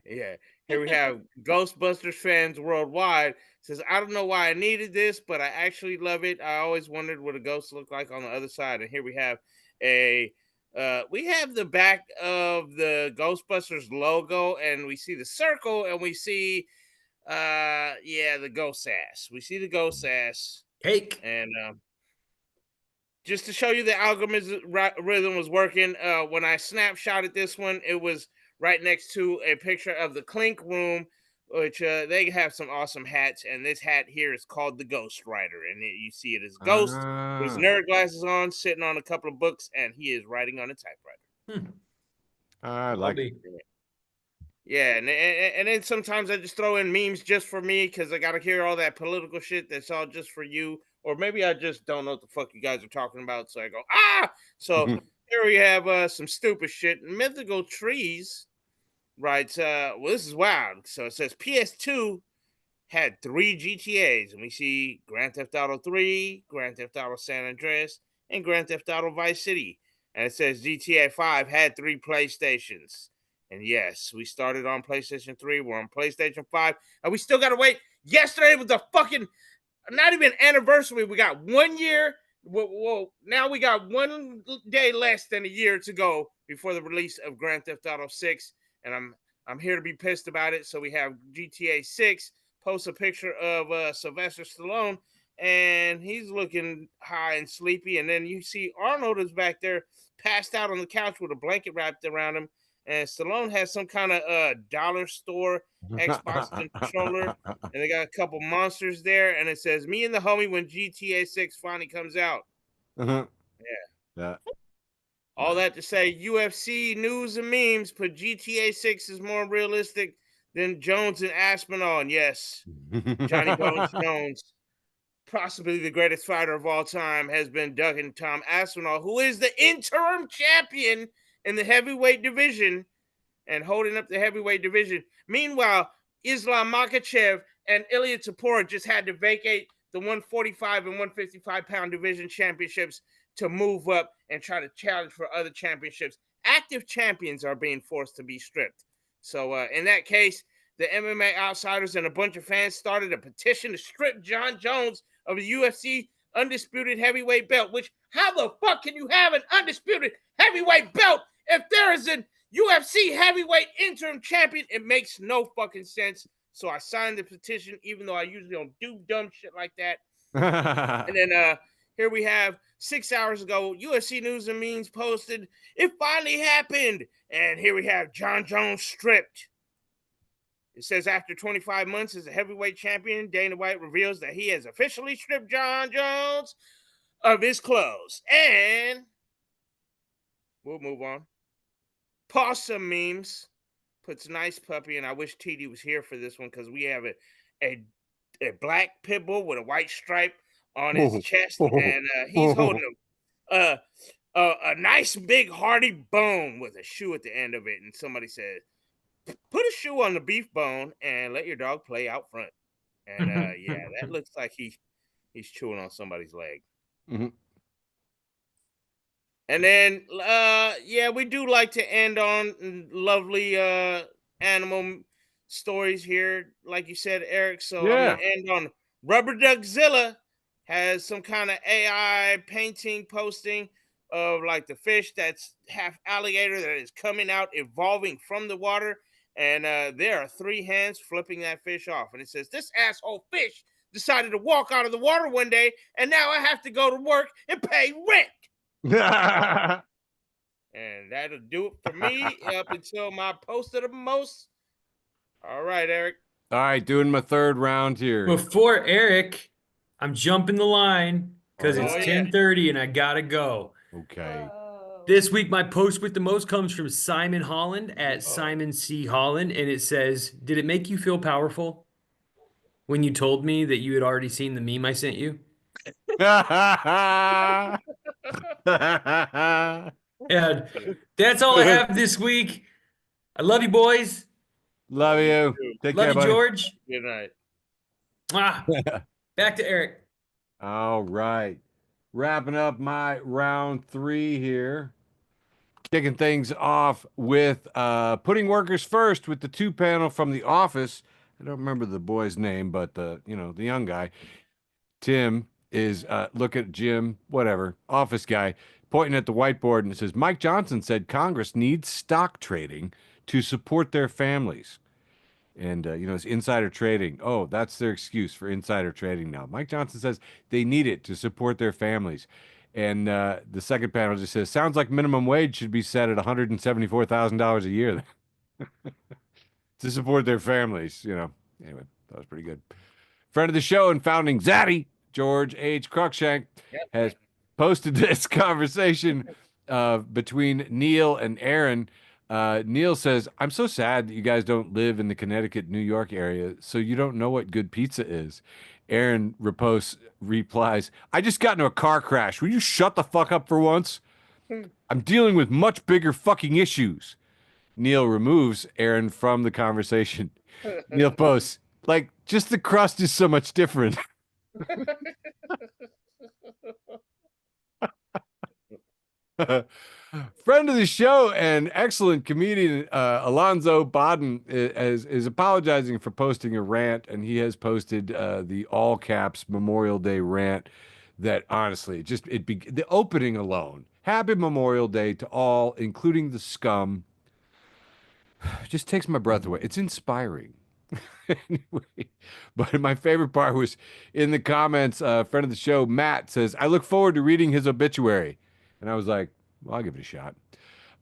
[SPEAKER 4] Yeah. Here we have Ghostbusters fans worldwide says, I don't know why I needed this, but I actually love it. I always wondered what a ghost looked like on the other side. And here we have we have the back of the Ghostbusters logo, and we see the circle, and we see the ghost ass. We see the ghost ass.
[SPEAKER 2] Cake.
[SPEAKER 4] And just to show you the algorithm was working, when I snapshotted this one, it was right next to a picture of the Clink Room, which they have some awesome hats, and this hat here is called the Ghost Rider, and you see it as Ghost with his nerd glasses on, sitting on a couple of books, and he is writing on a typewriter.
[SPEAKER 1] I like it.
[SPEAKER 4] Yeah, and then sometimes I just throw in memes just for me because I got to hear all that political shit that's all just for you, or maybe I just don't know what the fuck you guys are talking about, so I go, So here we have some stupid shit. Mythical Trees writes, well, this is wild. So it says PS2 had 3 GTAs, and we see Grand Theft Auto 3, Grand Theft Auto San Andreas, and Grand Theft Auto Vice City. And it says GTA 5 had 3 PlayStations. And yes, we started on PlayStation 3. We're on PlayStation 5. And we still got to wait. Yesterday was the fucking, not even anniversary. We got 1 year. Well, now we got 1 day less than a year to go before the release of Grand Theft Auto 6. And I'm here to be pissed about it. So we have GTA 6 post a picture of Sylvester Stallone, and he's looking high and sleepy. And then you see Arnold is back there, passed out on the couch with a blanket wrapped around him. And Stallone has some kind of dollar store Xbox controller, and they got a couple monsters there, and it says "Me and the homie" when GTA 6 finally comes out.
[SPEAKER 1] Uh-huh.
[SPEAKER 4] Yeah.
[SPEAKER 1] Yeah.
[SPEAKER 4] All that to say, UFC news and memes put GTA 6 is more realistic than Jones and Aspinall. And yes, Johnny Bones Jones, possibly the greatest fighter of all time, has been ducking Tom Aspinall, who is the interim champion in the heavyweight division and holding up the heavyweight division. Meanwhile, Islam Makhachev and Ilya Tapora just had to vacate the 145 and 155 pound division championships to move up and try to challenge for other championships. Active champions are being forced to be stripped. So in that case, the MMA outsiders and a bunch of fans started a petition to strip John Jones of the UFC undisputed heavyweight belt, which how the fuck can you have an undisputed heavyweight belt if there is an UFC heavyweight interim champion? It makes no fucking sense. So I signed the petition, even though I usually don't do dumb shit like that. And then here we have 6 hours ago, UFC News and Memes posted, it finally happened. And here we have John Jones stripped. It says after 25 months as a heavyweight champion, Dana White reveals that he has officially stripped John Jones of his clothes. And we'll move on. Possum Memes puts nice puppy, and I wish TD was here for this one because we have a black pit bull with a white stripe on his chest, and he's holding a nice big hearty bone with a shoe at the end of it. And somebody said, put a shoe on the beef bone and let your dog play out front. And yeah, that looks like he's chewing on somebody's leg.
[SPEAKER 1] Mm-hmm.
[SPEAKER 4] And then yeah, we do like to end on lovely animal stories here, like you said, Eric. So
[SPEAKER 1] Yeah.
[SPEAKER 4] I'm gonna end on Rubber Duckzilla has some kind of AI painting posting of like the fish that's half alligator that is coming out, evolving from the water. And there are 3 hands flipping that fish off. And it says, this asshole fish decided to walk out of the water one day, and now I have to go to work and pay rent. And that'll do it for me up until my post of the most. All right, Eric.
[SPEAKER 1] All right, doing my third round here.
[SPEAKER 2] Before Eric, I'm jumping the line because
[SPEAKER 1] Oh,
[SPEAKER 2] it's
[SPEAKER 4] yeah.
[SPEAKER 2] 10:30 and I gotta go.
[SPEAKER 1] Okay.
[SPEAKER 5] Whoa.
[SPEAKER 2] This week, my post with the most comes from Simon Holland at Simon C. Holland, and it says, "Did it make you feel powerful when you told me that you had already seen the meme I sent you?" And that's all I have this week. I love you, boys.
[SPEAKER 1] Love you. Take
[SPEAKER 2] Love
[SPEAKER 1] care,
[SPEAKER 2] you,
[SPEAKER 1] buddy.
[SPEAKER 2] George.
[SPEAKER 4] Good night.
[SPEAKER 2] Back to Eric.
[SPEAKER 1] All right. Wrapping up my round 3 here. Kicking things off with putting workers first with the 2-panel from The Office. I don't remember the boy's name, but the young guy, Tim, is look at Jim, whatever, office guy, pointing at the whiteboard, and it says, Mike Johnson said Congress needs stock trading to support their families. And, it's insider trading. Oh, that's their excuse for insider trading now. Mike Johnson says they need it to support their families. And the second panel just says, sounds like minimum wage should be set at $174,000 a year to support their families. Anyway, that was pretty good. Friend of the show and founding Zaddy, George H. Cruikshank, has posted this conversation between Neil and Aaron. Neil says, I'm so sad that you guys don't live in the Connecticut, New York area, so you don't know what good pizza is. Aaron replies, I just got into a car crash. Will you shut the fuck up for once? I'm dealing with much bigger fucking issues. Neil removes Aaron from the conversation. Neil posts, like, just the crust is so much different. Friend of the show and excellent comedian Alonzo Bodden is apologizing for posting a rant, and he has posted the all caps Memorial Day rant that honestly the opening alone, happy Memorial Day to all, including the scum, just takes my breath away. It's inspiring. Anyway, but my favorite part was in the comments. A friend of the show, Matt, says, "I look forward to reading his obituary," and I was like, "Well, I'll give it a shot."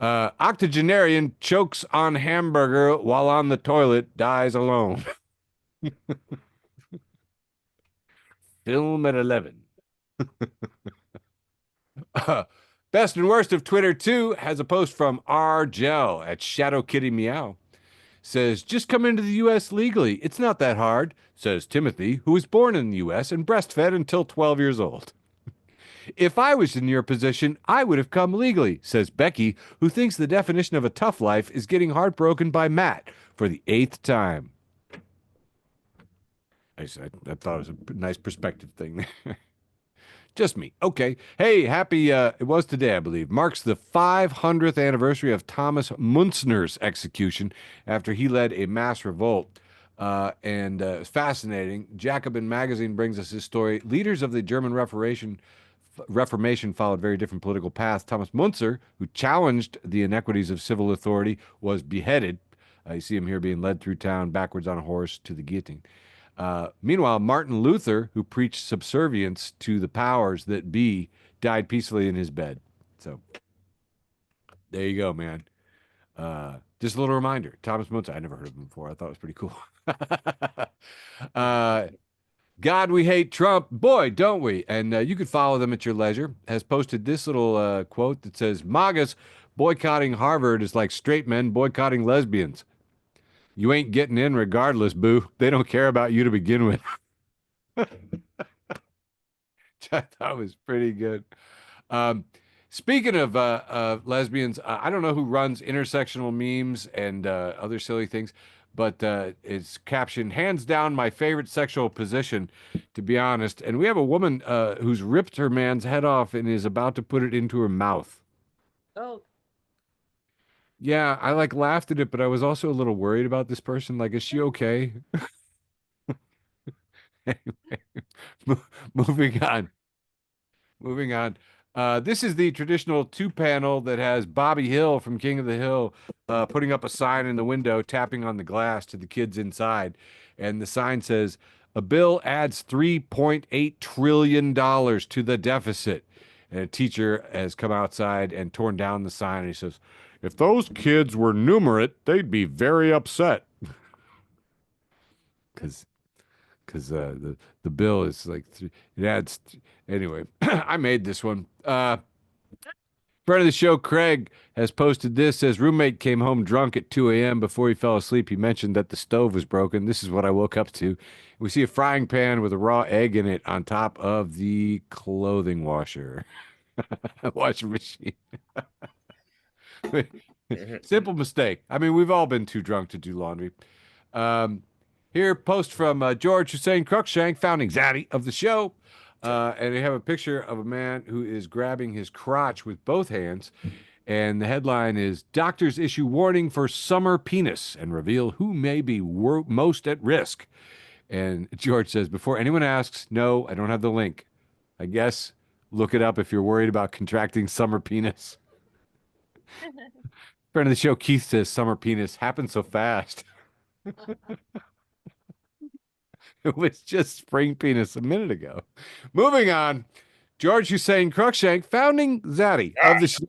[SPEAKER 1] Octogenarian chokes on hamburger while on the toilet, dies alone. Film at 11. Best and worst of Twitter 2 has a post from R. Gel at Shadow Kitty Meow. Says, just come into the U.S. legally. It's not that hard, says Timothy, who was born in the U.S. and breastfed until 12 years old. If I was in your position, I would have come legally, says Becky, who thinks the definition of a tough life is getting heartbroken by Matt for the 8th time. I thought it was a nice perspective thing there. Just me. Okay. Hey, happy, it was today, I believe, marks the 500th anniversary of Thomas Munzner's execution after he led a mass revolt. It's fascinating. Jacobin magazine brings us his story. Leaders of the German Reformation followed very different political paths. Thomas Munzer, who challenged the inequities of civil authority, was beheaded. You see him here being led through town backwards on a horse to the guillotine. Meanwhile, Martin Luther, who preached subservience to the powers that be, died peacefully in his bed. So there you go, man. Just a little reminder. Thomas Munzer, I never heard of him before. I thought it was pretty cool. God, we hate Trump. Boy, don't we? And you could follow them at your leisure. Has posted this little quote that says, MAGA's boycotting Harvard is like straight men boycotting lesbians. You ain't getting in regardless, boo. They don't care about you to begin with. I thought was pretty good. Speaking of lesbians, I don't know who runs intersectional memes and other silly things, but it's captioned, hands down my favorite sexual position, to be honest. And we have a woman who's ripped her man's head off and is about to put it into her mouth.
[SPEAKER 3] Oh,
[SPEAKER 1] Yeah, I laughed at it, but I was also a little worried about this person. Like, is she okay? Anyway, moving on. Moving on. This is the traditional 2-panel that has Bobby Hill from King of the Hill putting up a sign in the window, tapping on the glass to the kids inside. And the sign says, a bill adds $3.8 trillion to the deficit. And a teacher has come outside and torn down the sign. And he says, if those kids were numerate, they'd be very upset. Because the bill is like it adds anyway. I made this one. Friend of the show, Craig, has posted this. Says roommate came home drunk at 2 a.m. Before he fell asleep. He mentioned that the stove was broken. This is what I woke up to. We see a frying pan with a raw egg in it on top of the clothing washer, washing machine. Simple mistake. I mean, we've all been too drunk to do laundry. Here, post from George Hussein Cruikshank, founding zaddy of the show. And they have a picture of a man who is grabbing his crotch with both hands. And the headline is, Doctors issue warning for summer penis and reveal who may be most at risk. And George says, before anyone asks, no, I don't have the link. I guess look it up if you're worried about contracting summer penis. Friend of the show, Keith says, summer penis happened so fast. It was just spring penis a minute ago. Moving on, George Hussein Cruikshank, founding zaddy of the show.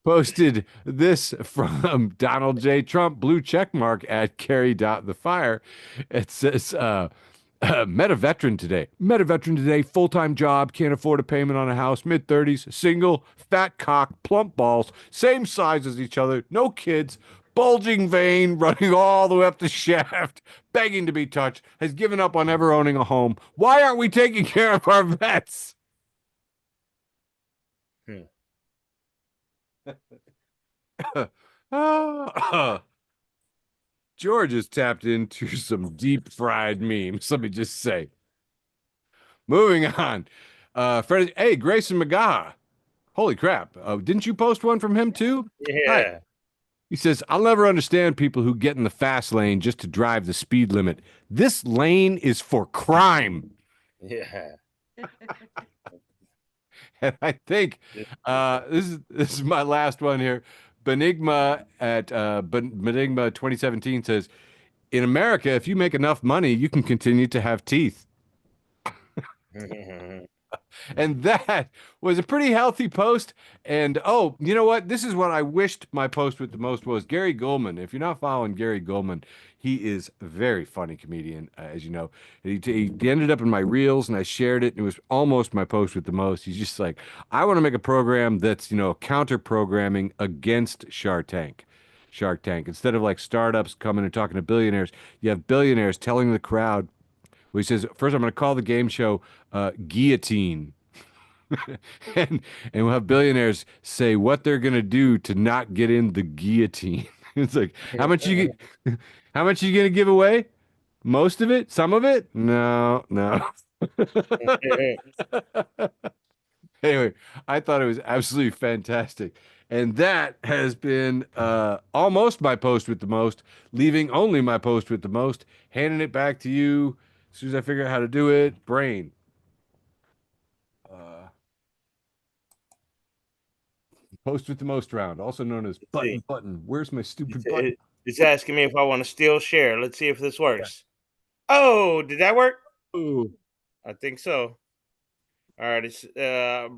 [SPEAKER 1] Posted this from Donald J. Trump, blue checkmark at Carrie.the.fire. It says, met a veteran today. Met a veteran today, full-time job, can't afford a payment on a house, mid-30s, single, fat cock, plump balls, same size as each other, no kids, bulging vein running all the way up the shaft, begging to be touched, has given up on ever owning a home. Why aren't we taking care of our vets? George has tapped into some deep fried memes, let me just say. Moving on. Hey, Grayson McGaha. Holy crap. Didn't you post one from him too?
[SPEAKER 4] Yeah.
[SPEAKER 1] Hi. He says, I'll never understand people who get in the fast lane just to drive the speed limit. This lane is for crime.
[SPEAKER 4] Yeah.
[SPEAKER 1] And I think this is my last one here. Benigma at Benigma 2017 says, in America, if you make enough money, you can continue to have teeth. And that was a pretty healthy post. And oh, you know what? This is what I wished my post with the most was Gary Goldman. If you're not following Gary Goldman, he is a very funny comedian, as you know. He ended up in my reels and I shared it. And it was almost my post with the most. He's just like, I want to make a program that's, counter programming against Shark Tank. Shark Tank. Instead of like startups coming and talking to billionaires, you have billionaires telling the crowd, well, he says, first, I'm going to call the game show Guillotine. and we'll have billionaires say what they're going to do to not get in the guillotine. It's like, how much are you going to give away? Most of it? Some of it? No, no. Anyway, I thought it was absolutely fantastic. And that has been almost my post with the most, leaving only my post with the most, handing it back to you as soon as I figure out how to do it. Brane. Post with the most round, also known as button. Where's my stupid button?
[SPEAKER 4] It's asking me if I want to still share. Let's see if this works. Yeah. Oh, did that work?
[SPEAKER 1] Ooh.
[SPEAKER 4] I think so. All right. It's I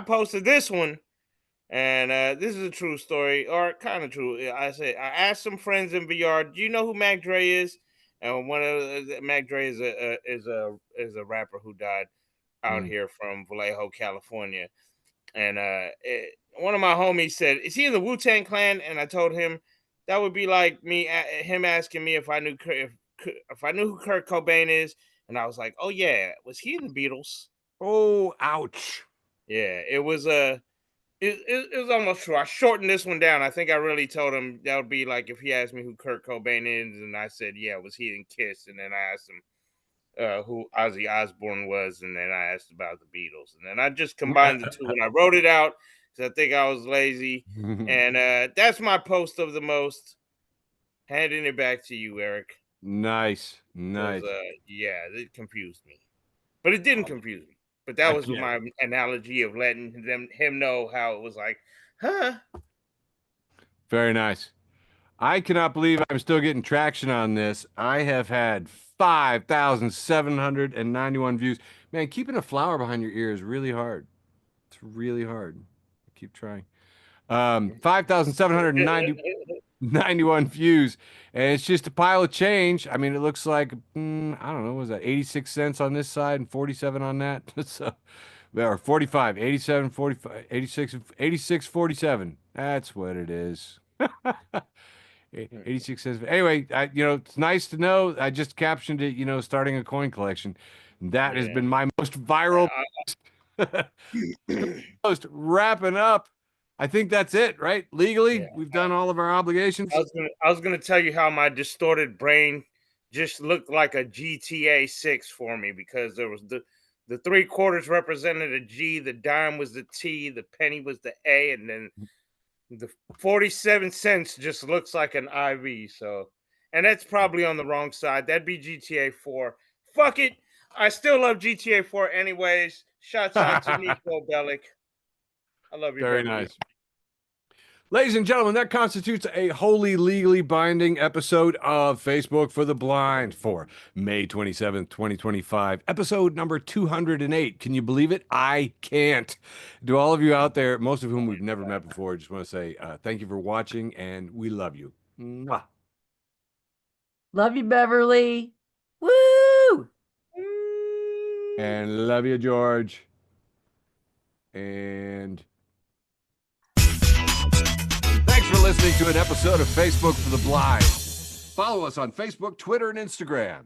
[SPEAKER 4] posted this one, and this is a true story, or kind of true. I asked some friends in VR, do you know who Mac Dre is? And one of Mac Dre is a rapper who died out here from Vallejo, California. And one of my homies said, "Is he in the Wu-Tang Clan?" And I told him that would be like him asking me if I knew who Kurt Cobain is, and I was like, "Oh yeah, was he in the Beatles?"
[SPEAKER 1] Oh, ouch!
[SPEAKER 4] Yeah, it was it was almost true. I shortened this one down. I think I really told him that would be like if he asked me who Kurt Cobain is, and I said, "Yeah, was he in Kiss?" And then I asked him who Ozzy Osbourne was, and then I asked about the Beatles, and then I just combined the two and I wrote it out because I think I was lazy. And that's my post of the most. Handing it back to you, Eric.
[SPEAKER 1] Nice.
[SPEAKER 4] Yeah, it confused me, but it didn't confuse me. But that was my analogy of letting him know how it was like, huh?
[SPEAKER 1] Very nice. I cannot believe I'm still getting traction on this. I have had 5,791 views. Man, keeping a flower behind your ear is really hard. It's really hard. Keep trying. 5,791 views, and it's just a pile of change. I mean, it looks like, I don't know, what was that 86 cents on this side and 47 on that? So, or 45, 87, 45, 86, 86, 47. That's what it is. 86 cents. Anyway, it's nice to know. I just captioned it, starting a coin collection. That has been my most viral post. Wrapping up. I think that's it, right? Legally, we've done all of our obligations.
[SPEAKER 4] I was gonna tell you how my distorted brain just looked like a GTA 6 for me, because there was the 3/4 represented a G, the dime was the T, the penny was the A, and then the 47 cents just looks like an IV. So, and that's probably on the wrong side. That'd be GTA 4. Fuck it. I still love GTA 4 anyways. Shouts out to Nico Bellic. I love you.
[SPEAKER 1] Very nice. Ladies and gentlemen, that constitutes a wholly legally binding episode of Facebook for the Blind for May 27th, 2025, episode number 208. Can you believe it? I can't. To all of you out there, most of whom we've never met before, just want to say thank you for watching, and we love you. Mwah.
[SPEAKER 3] Love you, Beverly. Woo!
[SPEAKER 1] And love you, George. And thanks for listening to an episode of Facebook for the Blind. Follow us on Facebook, Twitter, and Instagram.